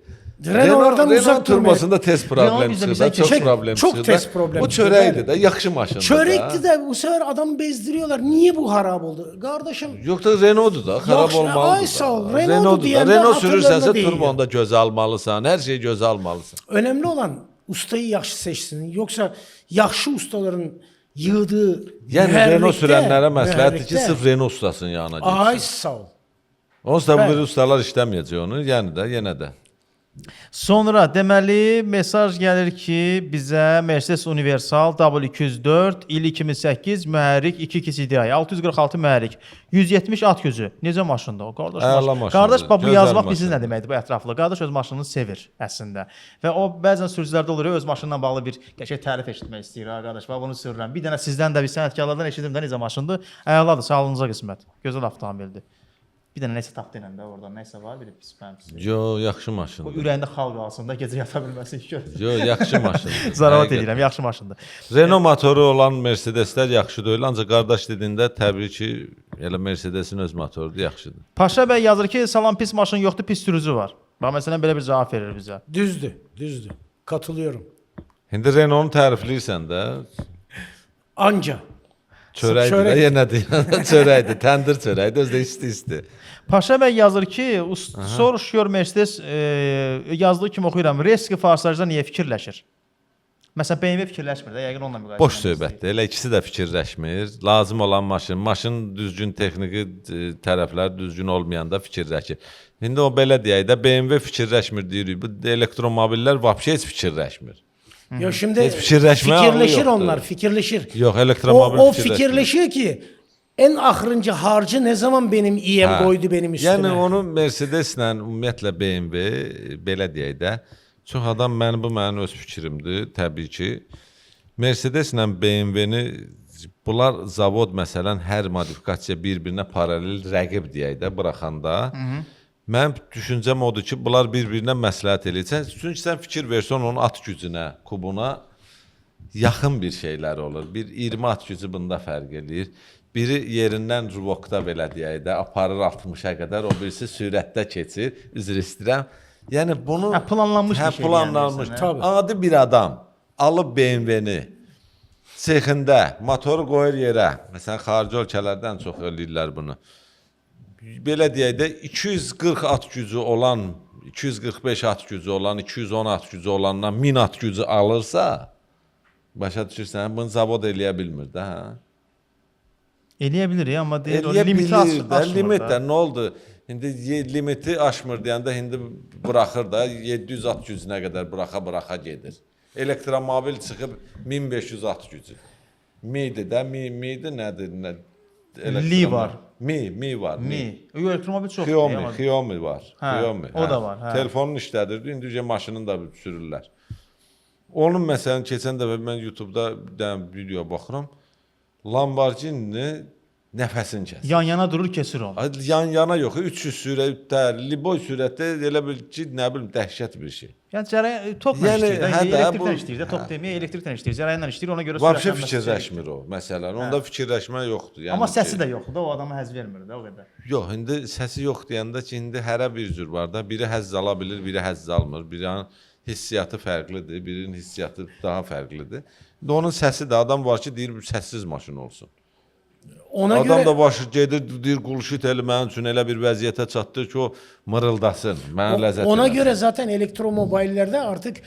Renault-dan uzaq Renault durmayın. turbosunda tez problem bizdə çıxır da, çox çok- problem çok çıxır tez da. problem Bu çıxır, çörəkdir də, yaxşı maşındır da. çörekti de bu sefer adam bezdiriyorlar. Niye bu harap oldu? Kardeşim Yox da Renault-dur da, xarab Yaxşı, olmalıdır. ay sağ ol, da. Renault-dur Renault-dur da. deyəndə Renault hatırlarına sürürsənsə deyil. turbonda gözə almalısan, hər şeyi gözə almalısan. önemli olan ustayı yaxşı seçsin. Yoksa yaxşı ustaların yığdığı Yəni Renault sürənlərə məsləhətdir ki, mühərrikdə- sırf Renault ustasının yanına Ay getsin. sağ ol. Onsuz da bu Bəli. bir ustalar işləməyəcək onu, yəni də, yenə də. Sonra deməli mesaj gəlir ki, bizə Mercedes Universal W204 il 2008 mühərrik 2.2 CDI 646 mühərrik 170 at gücü. Necə maşındır o? Qardaş, Əla maşındır, qardaş bu gözəl yazmaq bilsin nə maşındır. deməkdir bu ətraflı. Qardaş öz maşınını sevir əslində. Və o bəzən sürücülərdə olur ya, öz maşınla bağlı bir qəşəng tərif eşitmək istəyir ha qardaş. Bax bunu sürürəm. Bir dənə sizdən də bir sənətkarlardan eşidim də necə maşındır. Əladır, sağlığınıza qismət. Gözəl avtomobildir. Bir dənə nəsə tapdı ilə də orada nəsə var, bir pis pəmsi. Yo, yaxşı Bu maşındır. ürəyində xal qalsın da gecə yata bilməsin ki. Yo, yaxşı maşındır. Zaravat Həqiqətən. edirəm, yaxşı maşındır. Renault motoru olan Mercedeslər yaxşı deyil, ancaq qardaş dediyində təbii ki, elə Mercedesin öz motorudur, yaxşıdır. Paşa bəy yazır ki, salam pis maşın yoxdur, pis sürücü var. Bax məsələn belə bir cavab verir bizə. Düzdü, düzdü. Katılıyorum. İndi Renault-u tərifləyirsən də, Anca. çörəkdir də, Çörək. yenə deyir, çörəkdir, təndir çörəkdir, özdə isti-isti. Paşa bəy yazır ki, soruşuyor Mercedes yazdığı kimi oxuyuram. Reski farsajda niyə fikirləşir? Məsələn BMW fikirləşmir də, yəqin onunla müqayisə. Boş söhbətdir. Elə ikisi də fikirləşmir. Lazım olan maşın düzgün texniki tərəflər düzgün olmayanda fikirləşir. İndi o belə deyək də BMW fikirləşmir deyirik. Bu elektromobillər vəbşə heç fikirləşmir. Ya şimdi Hiç fikirleşme fikirleşir yoktu. onlar, fikirleşir. Yox, elektromobil O fikirləşmir. fikirleşiyor ki en ahırıncı harcı ne zaman benim iyem Hə. koydu benim üstüme. Yəni onu Mercedes-lə ümumiyyətlə BMW belə deyək də, çox adam bu mənim öz fikrimdir, təbii ki. Mercedes-lə BMW-ni bunlar zavod məsələn hər modifikasiya bir-birinə paralel rəqib deyək də buraxanda. Mənim düşüncəm odur ki, bunlar bir-birinə məsləhət eləyir. Çünki sən fikir versən onun at gücünə, kubuna yaxın bir şeylər olur. Bir 20 at gücü bunda fərq eləyir. Biri yerindən ruvokda belə deyək də aparır 60-a qədər, o birisi sürətdə keçir. Üzr istəyirəm. Yəni bunu planlanmış bir şey. planlanmış. Yəni, Tabii. Adi bir adam alıb BMW-ni sexində motoru qoyur yerə. Məsələn, xarici ölkələrdən çox eləyirlər bunu. Belə deyək də 240 at gücü olan, 245 at gücü olan, 210 at gücü olandan 1000 at gücü alırsa, başa düşürsən, bunu zavod eləyə bilmir də, hə? Eləyə bilir ya, amma deyir o Eləyə limiti bilir də, aşmır limit da. də nə oldu? İndi limiti aşmır deyəndə indi buraxır da 700 at gücünə qədər buraxa gedir. Elektromobil çıxıb 1500 at gücü. Mi-dir də, mi-dir nədir? Li var. Mi var. Elektromobil çox. Xiaomi var. Hə, Xiaomi. o da var, hə. Telefonunu işlədirdi, indi maşının da sürürlər. Onun məsələn keçən dəfə mən YouTube-da bir dənə video baxıram. Lamborghini nəfəsini kəsir. Yan-yana durur, kesir onu. Yan-yana yox, 300 sürətdə, liboy sürətdə elə bil ki, nə bilim, dəhşət bir şey. Yəni cərəyan topla Yəni, işləyir də, hə də, elektriklə bu- işləyir də, top deməyə elektriklə işləyir, cərəyanla işləyir, ona görə Vəbşə sürətlənməsi fikirləşmir o məsələn. Onda fikirləşmə yoxdur. Yəni Amma səsi ki- də yoxdur da, o adama həzz vermir də o qədər. Yox, indi səsi yox deyəndə ki, indi hərə bir cür var da. Biri həzz ala bilir, biri həzz almır. Birinin hissiyatı fərqlidir, birinin hissiyatı daha fərqlidir. İndi onun səsi də adam var ki, deyir bu səssiz maşın olsun. Ona Adam göre da başı gedir, deyir qulşit eli mənim üçün elə bir vəziyyətə çatdı ki, o mırıldasın, mənə ləzzət ona eləsin. göre zaten elektromobillerde artık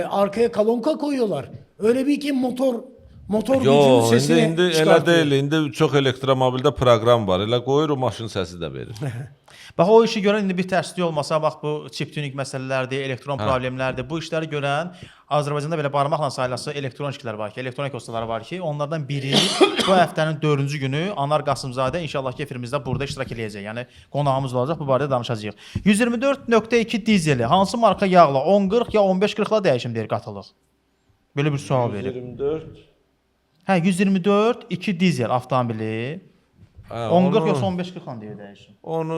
arkaya kalonka koyuyorlar. Öyle bir ki motor gücünün Yox, sesini indi elə çıkartıyor. deyil. İndi çox elektromobildə proqram var. Elə qoyur o maşın səsi də verir. Bax o işi görən indi bir tərsliyi olmasa, bax bu chip tuning məsələlərdir, elektron problemlərdir. Bu işləri görən Azərbaycanda belə barmaqla sayılası elektroniklər var ki, elektronik ustaları var ki, onlardan biri bu həftənin 4-cü günü Anar Qasımzadə inşallah ki efirimizdə burada iştirak eləyəcək. Yəni qonağımız olacaq, bu barədə danışacağıq. 124.2 dizeli hansı marka yağla 1040 ya 1540-la dəyişim deyir qatılıq? Belə bir sual verir. 24. Hə 124 2 dizel avtomobili. 1040 yoxsa 1540-la deyə dəyişim. Onu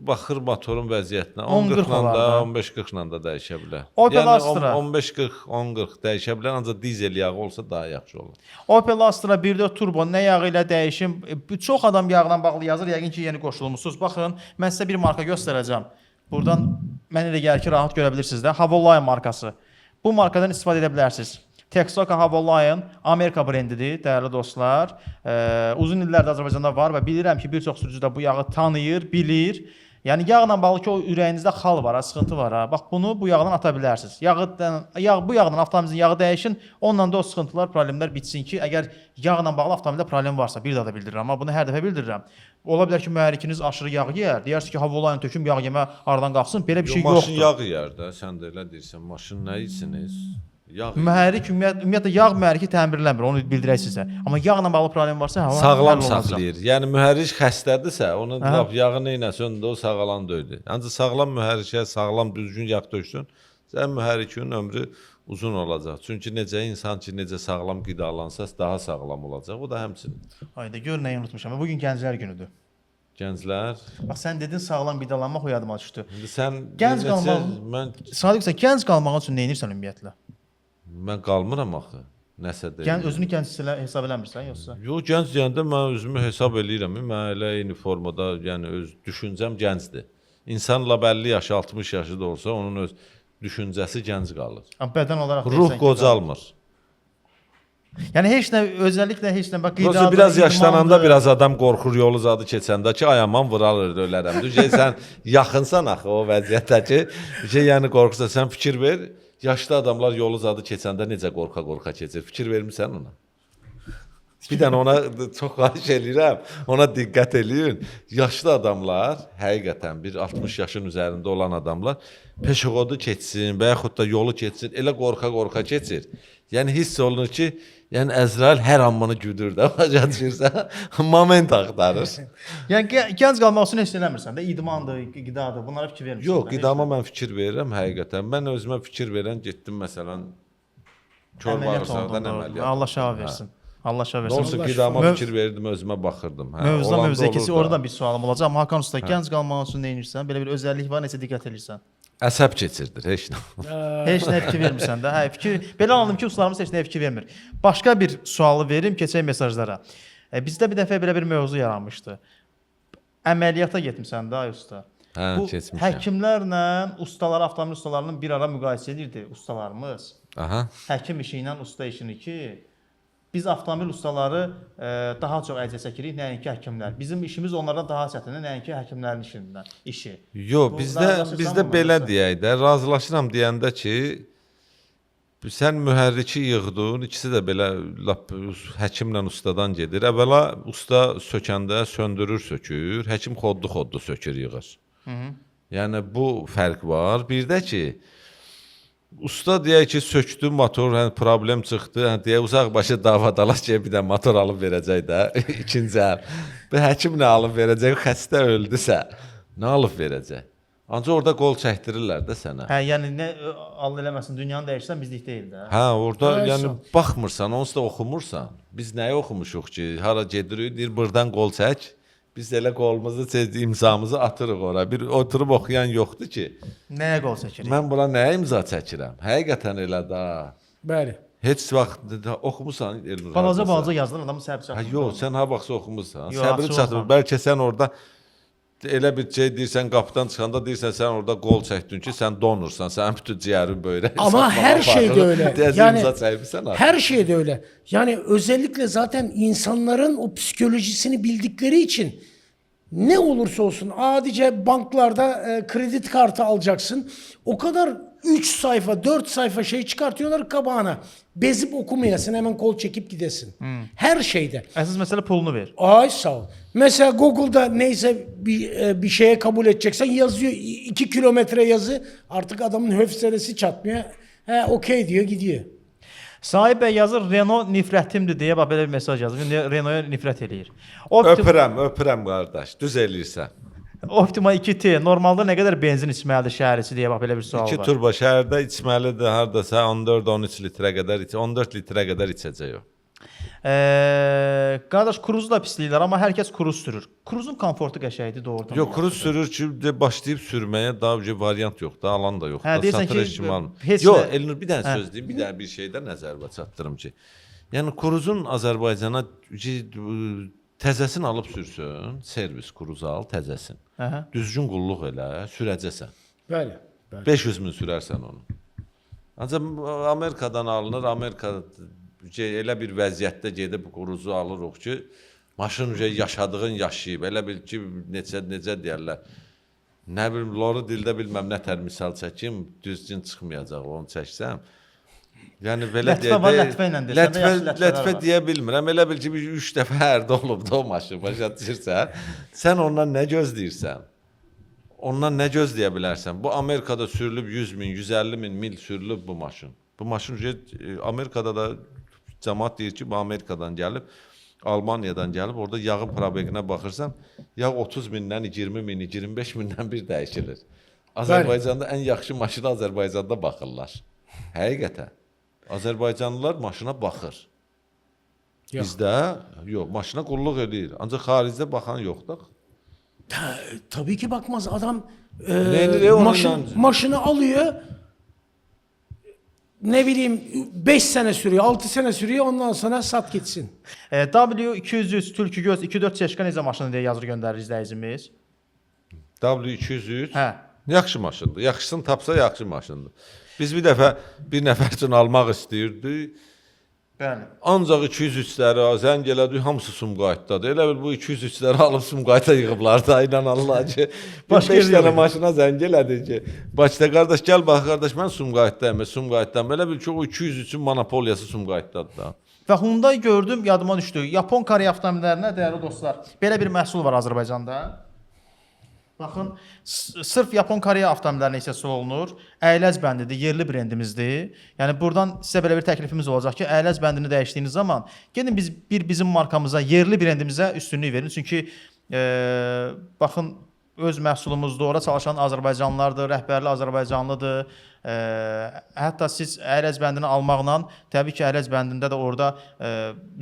baxır motorun vəziyyətinə. 10-40 10-40-la var da, da. 15-40-la da dəyişə bilər. Opel Astra. 15-40, 10-40 dəyişə bilər, ancaq dizel yağı olsa daha yaxşı olur. Opel Astra 1.4 turbo nə yağı ilə dəyişim? Çox adam yağla bağlı yazır, yəqin ki yeni qoşulmusunuz. Baxın, mən sizə bir marka göstərəcəm. Buradan mən elə gəlir ki rahat görə bilirsiniz də. Havoline markası. Bu markadan istifadə edə bilərsiniz. Texaco Havoline Amerika brendidir, dəyərli dostlar. Uzun illərdir Azərbaycanda var və bilirəm ki, bir çox sürücü də bu yağı tanıyır, bilir. Yəni yağla bağlı ki, o ürəyinizdə xal var, sıxıntı var. Bax bunu bu yağdan ata bilərsiniz. Bu yağdan avtomobilinizin yağı dəyişin, onunla da o sıxıntılar, problemlər bitsin ki, əgər yağla bağlı avtomobildə problem varsa, bir daha da bildirirəm. Amma bunu hər dəfə bildirirəm. Ola bilər ki, mühərrikiniz aşırı yağ yeyər. Deyərsiniz ki, Havoline töküm yağ yemə aradan qalxsın. Belə bir şey Maşın yoxdur. yağ yeyər də, sən də elə deyirsən. Maşın nə içsiniz? Yağ. Mühərrik ümumiyyətlə yağ mühərriki təmirlənmir, onu bildirək sizə. Amma yağla bağlı problem varsa, hava Sağlam saxlayır. Yəni mühərrik xəstədirsə, onun lap yağı nə ilə söndü, o sağalan döydü. Ancaq sağlam mühərrikə sağlam düzgün yağ töksün, sənin mühərrikin ömrü uzun olacaq. Çünki necə insan ki, necə sağlam qidalansa, daha sağlam olacaq. O da həmçinin. Hayda, gör nəyi unutmuşam. Bu gün gənclər günüdür. Gənclər, Bax sən dedin sağlam qidalanmaq o yadıma düşdü. indi sən Gənc necə- qalmaq- mən Sadiq sən gənc qalmaq üçün nə edirsən ümumiyyətlə? mən qalmıram axı. Nəsə deyim. Özünü gənc hesab eləmirsən yoxsa? Yox, gənc deyəndə mən özümü hesab eləyirəm. Mən elə eyni formada, yəni öz düşüncəm gəncdir. İnsanla 50 yaşı, 60 yaşı da olsa, onun öz düşüncəsi gənc qalır. Amma bədən olaraq Ruh deyirsən ki, qocalmır. Yəni heç nə özəlliklə heç nə bax Prosta biraz yaşlananda biraz adam qorxur yolu zadı keçəndə ki, ay aman vuralır ölərəm. Düzcə sən yaxınsan axı o vəziyyətdəki. Yəni qorxursa sən fikir ver. Yaşlı adamlar yolu zadı keçəndə necə qorxa-qorxa keçir. Fikir vermisən ona? Bir dənə ona çox xahiş eləyirəm. Ona diqqət eləyin. Yaşlı adamlar, həqiqətən bir 60 yaşın üzərində olan adamlar peşoqodu keçsin və yaxud da yolu keçsin, elə qorxa-qorxa keçir. Yəni hiss olunur ki, yəni Əzrail hər an bunu güdür də, başa düşürsən? Moment axtarır. Yəni gənc qalmaq üçün heç nə eləmirsən də, idmandır, qidadır, bunlara fikir vermirsən. Yox, qidama mən fikir verirəm həqiqətən. Mən özümə fikir verən getdim məsələn kör bağırsaqdan əməliyyat. Allah şəfa versin. Allah şah versin. Doğrusu Allah qidama şifa- fikir verirdim, özümə baxırdım. Hə, Mövzudan olanda mövzuya olur keçir. da. Oradan bir sualım olacaq. Amma Hakan usta, gənc qalmaq üçün nə edirsən? Belə bir özəllik var, necə diqqət edirsən? Əsəb keçirdir, heç nə. Heç nə fikir vermirsən də. Hə, belə anladım ki, ustalarımız heç nə fikir vermir. Başqa bir sualı verim, keçək mesajlara. Bizdə bir dəfə belə bir mövzu yaranmışdı. Əməliyyata getmisən də ay usta. Hə, Bu keçmişəm. həkimlərlə ustalar, avtomobil ustalarının bir ara müqayisə edirdi ustalarımız. Aha. Həkim işi ilə usta işini ki, biz avtomobil ustaları daha çox əziyyət çəkirik, nəinki həkimlər. Bizim işimiz onlardan daha çətindir, nəinki həkimlərin işi. Yo, Bu bizdə razılaşırsanmı belə yoxsa? deyək də, razılaşıram deyəndə ki, sən mühərriki yığdın, ikisi də belə lap həkimlə ustadan gedir. Əvvəla usta sökəndə söndürür, sökür, həkim xoddu sökür, yığır. Yəni bu fərq var. Bir də ki, usta deyək ki, sökdü motor, hə, problem çıxdı, hə, deyə uzaqbaşı davadalaş ki, bir də motor alıb verəcək də ikinci əl. Bu həkim nə alıb verəcək? Xəstə öldüsə, nə alıb verəcək? Ancaq orada qol çəkdirirlər də sənə. Hə, yəni nə Allah eləməsin, dünyanı dəyişsən bizlik deyil də. Hə, orada Hə, yəni sağ. baxmırsan, onsuz da oxumursan. Biz nəyi oxumuşuq ki, hara gedirik, deyir burdan qol çək. Biz elə qolumuzu imzamızı atırıq ora. Bir oturub oxuyan yoxdur ki, Nəyə qol çəkirik? mən bura nəyə imza çəkirəm? Həqiqətən elə də. Bəli. Heç vaxt oxumusan Elnur. Balaca hardasa? balaca yazılır, adamın səbri Ha çatmır. yox, sən ha vaxtsa oxumusan. Yox, Səbrin açıq çatmır. oxumam. Bəlkə sən orada elə bir şey deyirsən, qapıdan çıxanda deyirsən sən orada qol çəkdin ki, sən donursan, sənin bütün ciyərin böyrək. Ama her şey de öyle. Yani imza çəkmirsən artıq. her şey de öyle. Yani özellikle zaten insanların o psikolojisini bildikleri için ne olursa olsun adice banklarda kredi kartı alacaksın. O kadar 3 sayfa 4 sayfa şey çıkartıyorlar kabağına. Bezip okumayasın, hemen kol çekip gidesin. Her şeyde. Əsas məsələ pulunu ver. Ay sağ ol. Mesela Google'da neyse bir şeye kabul edeceksen yazıyor 2 kilometre yazı, artık adamın höfselesi çatmıyor. He okey diyor, gidiyor. Sahib bəy yazır, Renault nifrətimdir deyə bax belə bir mesaj yazır. İndi Renault-ya nifrət eləyir. Öpürəm qardaş. Düz eləyirsən. Optima 2T normalda nə qədər benzin içməlidir şəhər içi deyə bax belə bir sual 2 var. turbo şəhərdə içməlidir hardasa 14-13 litrə qədər, 14 litrə qədər içəcək o. Qardaş kruzu da pisləyirlər, amma hər kəs kruz sürür. Kruzun komfortu qəşəngdir doğrudan. Yox, kruz sürür ki, başlayıb sürməyə daha bir variant yoxdur, alan da yoxdur. Hə, deyirsən satır ki, heç kim almır. heç Yox, nə- Elnur bir dənə söz deyim, bir dənə bir şeydə nəzərə çatdırım ki. Yəni kruzun Azərbaycana təzəsini alıb sürsün, servis kruzu al, təzəsin. Aha. Düzgün qulluq elə, sürəcəsən. Böyle. Böyle. 500 min sürərsən onu. Ancaq Amerikadan alınır, Amerika elə bir vəziyyətdə gedib quruzu alırıq ki, maşın yaşadığın yaşayıb, elə bil ki, necə deyərlər. Nə bilim, loru dildə bilməm nə tər misal çəkim, düzgün çıxmayacaq onu çəksəm. Yəni belə Lətifə var, lətifə ilə desən də yaxşı lətifələr lətifə var. deyə bilmirəm. Elə bil ki, 3 dəfə hərdə olubdu o maşın, başa düşürsən. Sən ondan nə gözləyirsən? Ondan nə gözləyə bilərsən? Bu Amerikada sürülüb 100 min, 150 min mil sürülüb bu maşın. Bu maşın Amerikada da cəmaət deyir ki, bu Amerikadan gəlib, Almaniyadan gəlib, orada yağın probeqinə baxırsan, yağ 30 mindən 20 min, 25 mindən bir dəyişilir. Azərbaycanda ən yaxşı maşına Azərbaycanda baxırlar. Həqiqətən. Azərbaycanlılar maşına baxır. Yox. Bizdə yox, maşına qulluq edir. Ancaq xaricdə baxan yoxdur. Tabii ki bakmaz adam Neyini onunla- maşını alıyor, ne bileyim 5 sene sürüyor, 6 sene sürüyor, ondan sonra sat gitsin. W200 Türkü Göz 2.4 Çeşka necə maşını deyə yazır göndərir izləyicimiz. W203 Hə. yaxşı maşındır. Yaxşısını tapsa yaxşı maşındır. Biz bir dəfə bir nəfər üçün almaq istəyirdik. Bəli. Ancaq 203-ləri zəng elədi, hamısı Sumqayıtdadır. Elə bil bu 203-ləri alıb Sumqayıta yığıblar da, inanırlar ki. Başqa 5 yerdə dənə yox. maşına zəng elədi ki, Bakıda qardaş gəl bax qardaş, mən Sumqayıtdayım, Sumqayıtdan. Elə bil ki, o 203-ün monopoliyası Sumqayıtdadır da. Və Hyundai gördüm, yadıma düşdü. Yapon Koreya avtomobillərinə dəyərli dostlar, belə bir məhsul var Azərbaycanda. Baxın, sırf Yapon Koreya avtomobillərinə hissəsi olunur. Əyləc bəndidir, yerli brendimizdir. Yəni buradan sizə belə bir təklifimiz olacaq ki, əyləc bəndini dəyişdiyiniz zaman gedin bizim markamıza, yerli brendimizə üstünlük verin. Çünki baxın öz məhsulumuzdur, ora çalışan Azərbaycanlılardır, rəhbərli Azərbaycanlıdır. Hətta siz ərəz bəndini almaqla, təbii ki, ərəz bəndində də orada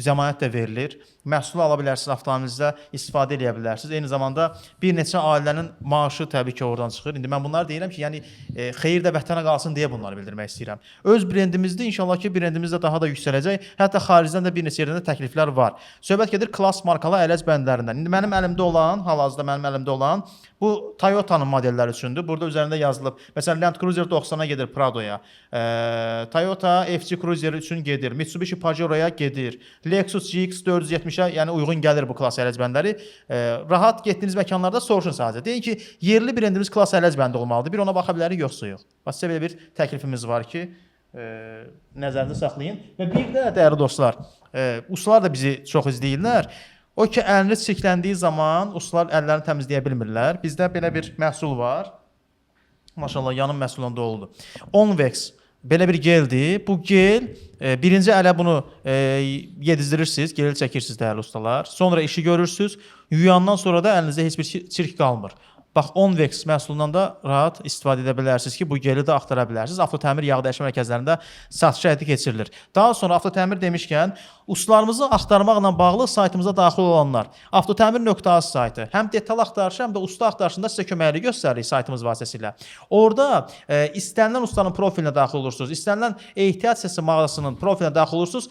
zəmanət də verilir. Məhsulu ala bilərsiniz, avtomobilinizdə istifadə edə bilərsiniz. Eyni zamanda bir neçə ailənin maaşı təbii ki, oradan çıxır. İndi mən bunları deyirəm ki, yəni xeyir də vətənə qalsın deyə bunları bildirmək istəyirəm. Öz brendimizdə inşallah ki, brendimiz də daha da yüksələcək. Hətta xaricdən də bir neçə yerdən də təkliflər var. Söhbət gedir klass markalı ərəz bəndlərindən. İndi mənim əlimdə olan, hal-hazırda mənim əlimdə olan bu Toyota'nın modelləri üçündür. Burada üzərində yazılıb. Məsələn, Land Cruiser 90-a gedir Prado'ya. Toyota FJ Cruiser üçün gedir. Mitsubishi Pajero'ya gedir. Lexus GX 470-ə yəni uyğun gəlir bu klass ərəz bəndləri. Rahat getdiyiniz məkanlarda soruşun sadəcə. Deyin ki, yerli brendimiz klass ərəz bəndi olmalıdır. Bir ona baxa bilərik, yoxsa yox. Bax, sizə belə bir təklifimiz var ki, nəzərdə saxlayın. Və bir də, dəyərli dostlar, ustalar da bizi çox izləyirlər. O ki, əliniz çirkləndiyi zaman ustalar əllərini təmizləyə bilmirlər. Bizdə belə bir məhsul var. Maşallah, yanım məhsulunda oldu. Onvex belə bir geldir. Bu gel, birinci ələ bunu yedizdirirsiniz, geli çəkirsiniz dəyərli ustalar. Sonra işi görürsünüz. Yuyandan sonra da əlinizdə heç bir çirk qalmır. Bax, Onvex məhsulundan da rahat istifadə edə bilərsiniz ki, bu geli də axtara bilərsiniz. Avtotəmir yağ dəyişmə mərkəzlərində satış həyata keçirilir. Daha sonra avtotəmir demişkən, ustalarımızı axtarmaqla bağlı saytımıza daxil olanlar, avtotəmir.az saytı, həm detal axtarışı, həm də usta axtarışında sizə köməklik göstəririk saytımız vasitəsilə. Orada istənilən ustanın profilinə daxil olursunuz, istənilən ehtiyat səsi mağazasının profilinə daxil olursunuz,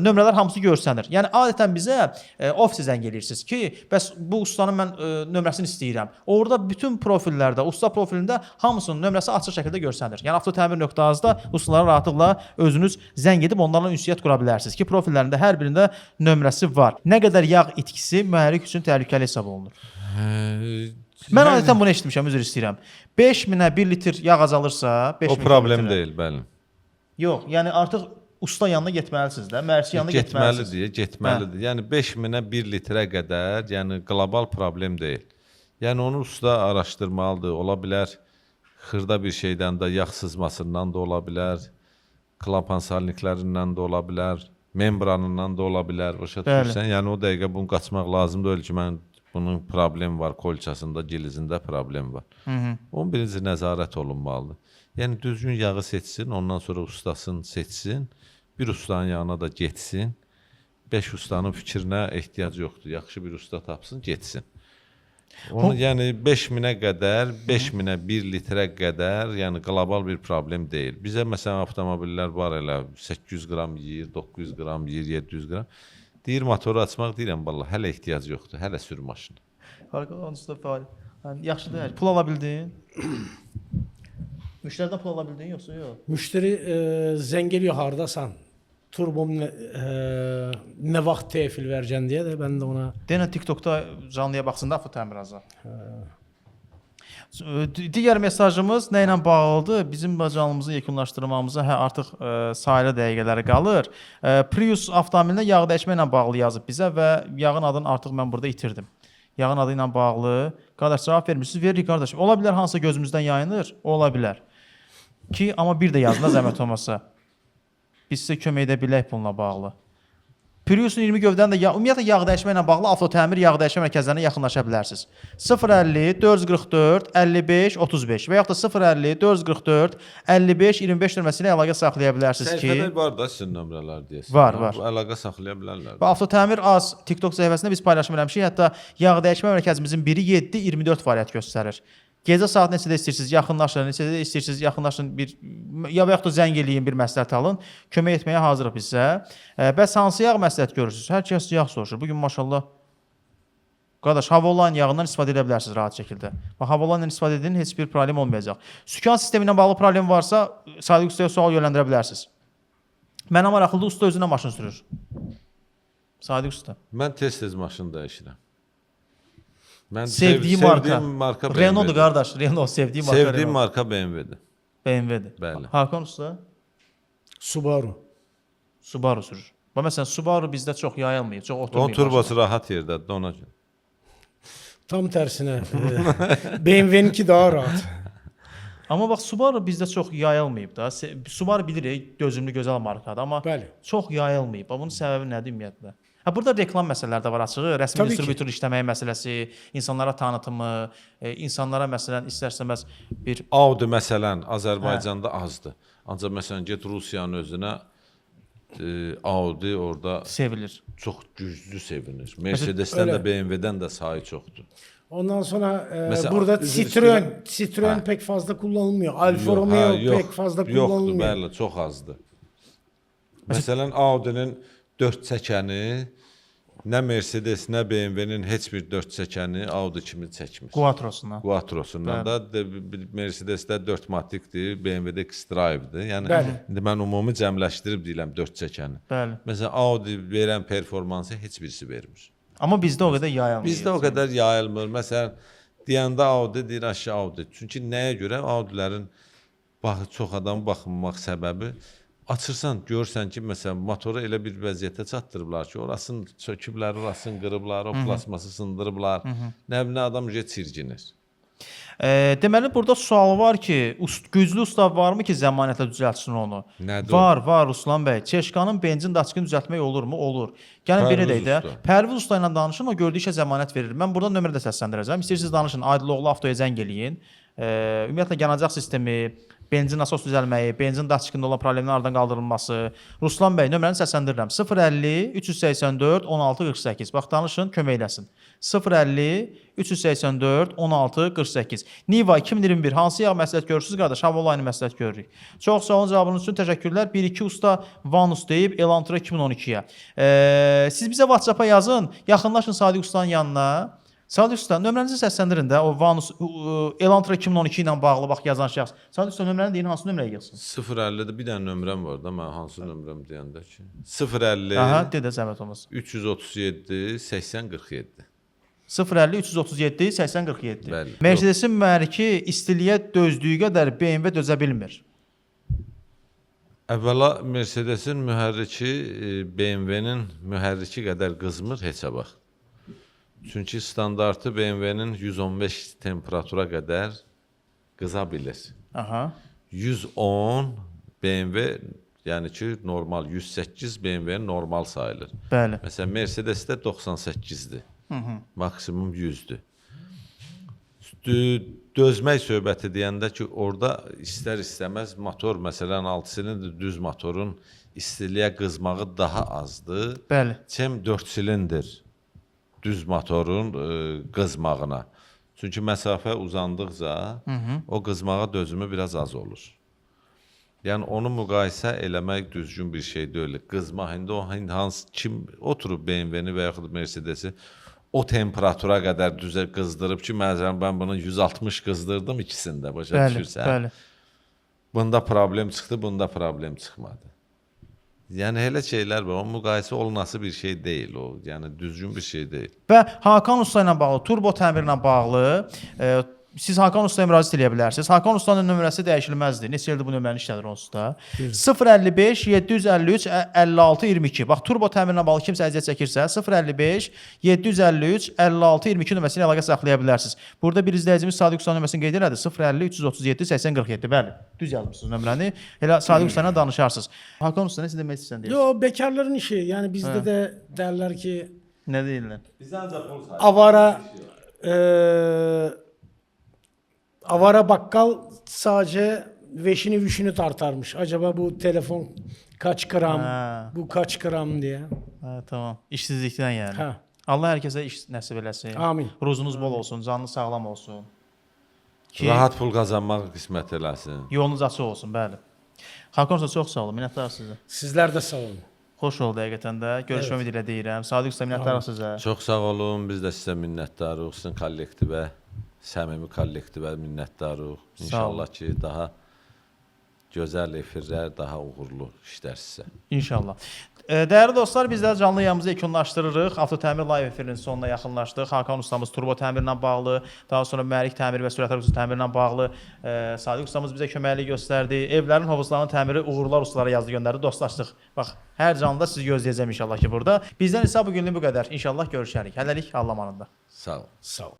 nömrələr hamısı görsənir. Yəni, adətən bizə ofisi zəng edirsiniz ki, bəs bu ustanın mən nömrəsini istəyirəm. Orada bütün profillərdə, usta profilində hamısının nömrəsi açıq şəkildə görsənir. Yəni, avtotəmir.az-da ustalara rahatlıqla özünüz zəng edib onlarla ünsiyyət qura bilərsiniz ki, profillərində hər birində nömrəsi var. Nə qədər yağ itkisi mühərrik üçün təhlükəli hesab olunur? Mən adətən bunu eşitmişəm, üzr istəyirəm. 5000-ə 1 litr yağ azalırsa, 5000 o problem deyil, bəli. Yox, yəni artıq usta yanına getməlisiniz də, mərsi yanına getməlisiniz. Getməlidir. Yəni 5000-ə 1 litrə qədər, yəni qlobal problem deyil. Yəni onu usta araşdırmalıdır. Ola bilər xırda bir şeydən də yağ sızmasından da ola bilər, klapan salniklərindən də ola bilər, membranından da ola bilər. Başa düşürsən? Yəni o dəqiqə bunu qaçmaq lazım deyil ki, mən bunun problem var, kolçasında, gilizində problem var. Onun birinci nəzarət olunmalıdır. Yəni düzgün yağı seçsin, ondan sonra ustasını seçsin, bir ustanın yanına da getsin. 5 ustanın fikrinə ehtiyac yoxdur. Yaxşı bir usta tapsın, getsin. Onu yəni 5000-ə qədər, 5000-ə 1 litrə qədər, yəni qlobal bir problem deyil. Bizə məsələn avtomobillər var elə 800 qram yeyir, 900 qram yeyir, 700 qram. Deyir motoru açmaq deyirəm vallahi hələ ehtiyac yoxdur, hələ sür maşını. Yaxşıdır. Pul ala bildin? Müştəridən pul ala bildin yoxsa yox? Müşteri zəng geliyor, hardasan? Turbom nə vaxt tefil verəcəksən deyə də mən də ona... Denə TikTokda canlıya baxsın da avtotəmir azı. Digər mesajımız nə ilə bağlıdır? Bizim canlımızı yekunlaşdırmamıza artıq sayılı dəqiqələri qalır. Prius avtomobilinə yağ dəyişmə ilə bağlı yazıb bizə və yağın adını artıq mən burada itirdim. Yağın adı ilə bağlı. Qardaş, cavab vermişsiniz. Veririk qardaş. Ola bilər hansısa gözümüzdən yayınır? Ola bilər. Ki, amma bir də yazın da zəhmət olmasa. Biz sizə kömək edə bilək bununla bağlı. Priusun 20 gövdən də ümumiyyətlə yağ dəyişmə ilə bağlı avtotəmir yağ dəyişmə mərkəzlərinə yaxınlaşa bilərsiniz. 050 444 55 35 və yaxud da 050 444 55 25 nömrəsi ilə əlaqə saxlaya bilərsiniz ki... Səhifədə var da sizin nömrələr deyəsən. Var. Əlaqə saxlaya bilərlər. Və avtotəmir az TikTok səhifəsində biz paylaşım eləmişik. Hətta yağ dəyişmə mərkəzimizin biri 7-24 fəaliyyət göstərir. Gecə saat neçədə istəyirsiniz, yaxınlaşın, neçədə istəyirsiniz, yaxınlaşın, ya və yaxud da zəng eləyin, bir məsləhət alın, kömək etməyə hazırıq bizə. Bəs hansı yağ məsləhət görürsünüz? Hər kəs yağ soruşur. Bugün maşallah, qardaş, Havoline yağından istifadə edə bilərsiniz rahat şəkildə. Havoline istifadə edin, heç bir problem olmayacaq. Sükan sistemi ilə bağlı problem varsa, Sadiq ustaya sual yönləndirə bilərsiniz. Mənə maraqlıdır, usta özünə maşın sürür. Sadiq usta. Mən tez-tez maşın dəyişirəm. Mən sevdiyim marka Renault-dur qardaş. Renault sevdiyim marka. Sevdiyim marka BMW-dir. BMW-dir. Bəli. Hakan usta? Subaru. Subaru sürür. Məsələn, Subaru bizdə çox yayılmayıb, çox oturmayıb. Onun turbosu rahat yerdədir, ona görə. Tam tərsinə. BMW-ninki daha rahat. Amma bax, Subaru bizdə çox yayılmayıb da. Subaru bilirik, dözümlü, gözəl markadır, amma Bəli. çox yayılmayıb. Bunun səbəbi nədir ümumiyyətlə? Ha burada reklam məsələləri də var açığı. Rəsmi Tabii ki. distributor işləməyi məsələsi, insanlara tanıtımı, insanlara məsələn istərsəməz bir Audi məsələn Azərbaycanda azdır. Ancaq məsələn get Rusiyanın özünə Audi orada sevilir. çox güclü sevilir. Mercedes-dən öyle. də BMW-dən də sayı çoxdur. Ondan sonra Mesela burada üzür Citroen pek fazla kullanılmıyor. Alfa Yox, Romeo yox, pek fazla yoxdur, kullanılmıyor. bəli, çox azdır. Məsələn, Audi-nin 4 çəkəni nə Mercedes, nə BMW-nin heç bir 4 çəkəni Audi kimi çəkmir. Quattrosundan. Quattrosundan da Mercedes-də 4 matikdir, BMW-də X-Drive-dir. Yəni Bəli. indi mən ümumi cəmləşdirib deyirəm 4 çəkəni. Bəli. Məsələn, Audi verən performansı heç birisi vermir. Amma bizdə o qədər yayılmır. Bizdə o qədər yayılmır. Məsələn, deyəndə Audi deyir aşağı Audi. Çünki nəyə görə Audilərin çox adam baxmaq səbəbi açırsan, görürsən ki, məsələn, motoru elə bir vəziyyətə çatdırıblar ki, orasını söküblər, orasını qırıblar, o plasması sındırıblar. Nə bilim, adam çirkinir. Deməli burada sual var ki, güclü ustav varmı ki, zəmanətlə düzəltsin onu? Nədir Var, Ruslan bəy. Çeşkanın benzin daçkını düzəltmək olurmu? Olur. Gəlin belə deyək də, Pərviz usta ilə danışın, o gördüyü işə zəmanət verir. Mən burada nömrə də səsləndirəcəm. İstəyirsiniz danışın, Aydıloğlu avtoya zəng eləyin. Ümumiyyətlə yanacaq sistemi, benzin nasos düzəlməyi, benzin daçkında olan problemlərin aradan qaldırılması. Ruslan bəy, nömrəni səsləndirirəm. 050 384 16 48. Bax danışın, kömək eləsin. 050 384 16 48. Niva 2021 hansı yağ məsləhət görürsüz qardaş? Hava olayını məsləhət görürük. Çox sağ olun cavabınız üçün təşəkkürlər. 1-2 usta Vanus deyib Elantra 2012-yə. Siz bizə WhatsApp-a yazın, yaxınlaşın Sadiq ustanın yanına. Sadiq usta, nömrənizi səsləndirin də. O Vanus Elantra 2012 ilə bağlı bax yazan şəxs. Sadiq usta, nömrəni deyin, hansı nömrəyə yazsın? 050-də bir dənə nömrəm var da, mən hansı nömrəm deyəndə ki. 050 Aha, dedə zəhmət olmasın. 337 80 47. 050 337 80 47. Bəli. Mercedes-in mühərriki istiliyə dözdüyü qədər BMW dözə bilmir. Əvvəla Mercedes-in mühərriki BMW-nin mühərriki qədər qızmır heçə bax. Çünki standartı BMW-nin 115 temperatura qədər qıza bilir. Aha. 110 BMW, yəni ki, normal 108 BMW normal sayılır. Bəli. Məsələn, Mercedes-də 98-dir. Maksimum 100-dür. Dözmək söhbəti deyəndə ki, orada istər-istəməz motor, məsələn, 6 silindr düz motorun istiliyə qızmağı daha azdır. Bəli. Çəm 4 silindr düz motorun qızmağına. Çünki məsafə uzandıqca o qızmağa dözümü biraz az olur. Yəni onu müqayisə eləmək düzgün bir şey deyil. Qızmaq indi o kim oturub BMW-ni və yaxud Mercedes-i o temperatura qədər düzə qızdırıb ki, məsələn mən bunu 160 qızdırdım ikisində, başa düşürsən? Bəli. Bunda problem çıxdı, bunda problem çıxmadı. Yəni elə şeylər var, o müqayisə olunası bir şey deyil o. Yəni düzgün bir şey deyil. Və Hakan Usta ilə bağlı, turbo təmirlə bağlı siz Hakan Ustaya müraciət edə bilərsiniz. Hakan Ustanın nömrəsi dəyişilməzdir. Neçə ildir bu nömrəni işlədir onsuz da. 055 753 56 22. Bax turbo təmirlə bağlı kimsə əziyyət çəkirsə 055 753 56 22 nömrəsi ilə əlaqə saxlaya bilərsiniz. Burada bir izləyicimiz Sadiq Ustanın nömrəsini qeyd elədi. 050 337 80 47. Bəli, düz yazmısınız nömrəni. Elə Sadiq Usta ilə danışarsınız. Hakan Usta nə demək istəyirsən deyir? Yo, bekarların işi. Yani bizde de derler ki Nə deyirlər? avara bakkal sadece veşini vüşünü tartarmış. Acaba bu telefon kaç gram, Ha. bu kaç gram diye. Hə, tamam. İşsizlikdən yəni. Ha. Allah hər kəsə iş nəsib eləsin. Amin. Ruzunuz bol olsun, canınız sağlam olsun. Ki Rahat pul qazanmaq qismət eləsin. yolunuz açıq olsun, bəli. Hakan Usta çox sağ olun, minnətdarıq sizə. Sizler de sağ olun. Xoş oldu həqiqətən də. Görüşmək ümidi ilə deyirəm. Sadiq Usta minnətdarıq sizə. Çox sağ olun, biz də sizə minnətdarıq, sizin kollektivə, səmimi kollektivə minnətdarıq. İnşallah ki, daha gözəl efirlər, daha uğurlu işlər sizə. İnşallah. Dəyərli dostlar, biz də canlı yayımımızı yekunlaşdırırıq. Avtotəmir live efirinin sonuna yaxınlaşdıq. Hakan ustamız turbo təmirlə bağlı, daha sonra mühərrik təmiri və sürətli xüsusi təmirlə bağlı Sadiq ustamız bizə köməklik göstərdi. Evlərin hovuzlarının təmiri uğurlar ustalara yazdı, göndərdi. Dostlaşdıq. Bax, hər canlıda sizi gözləyəcəm inşallah ki burada. Bizdən isə bu günlük bu qədər. İnşallah görüşərik. Hələlik Allah amanında. Sağ olun. Sağ olun.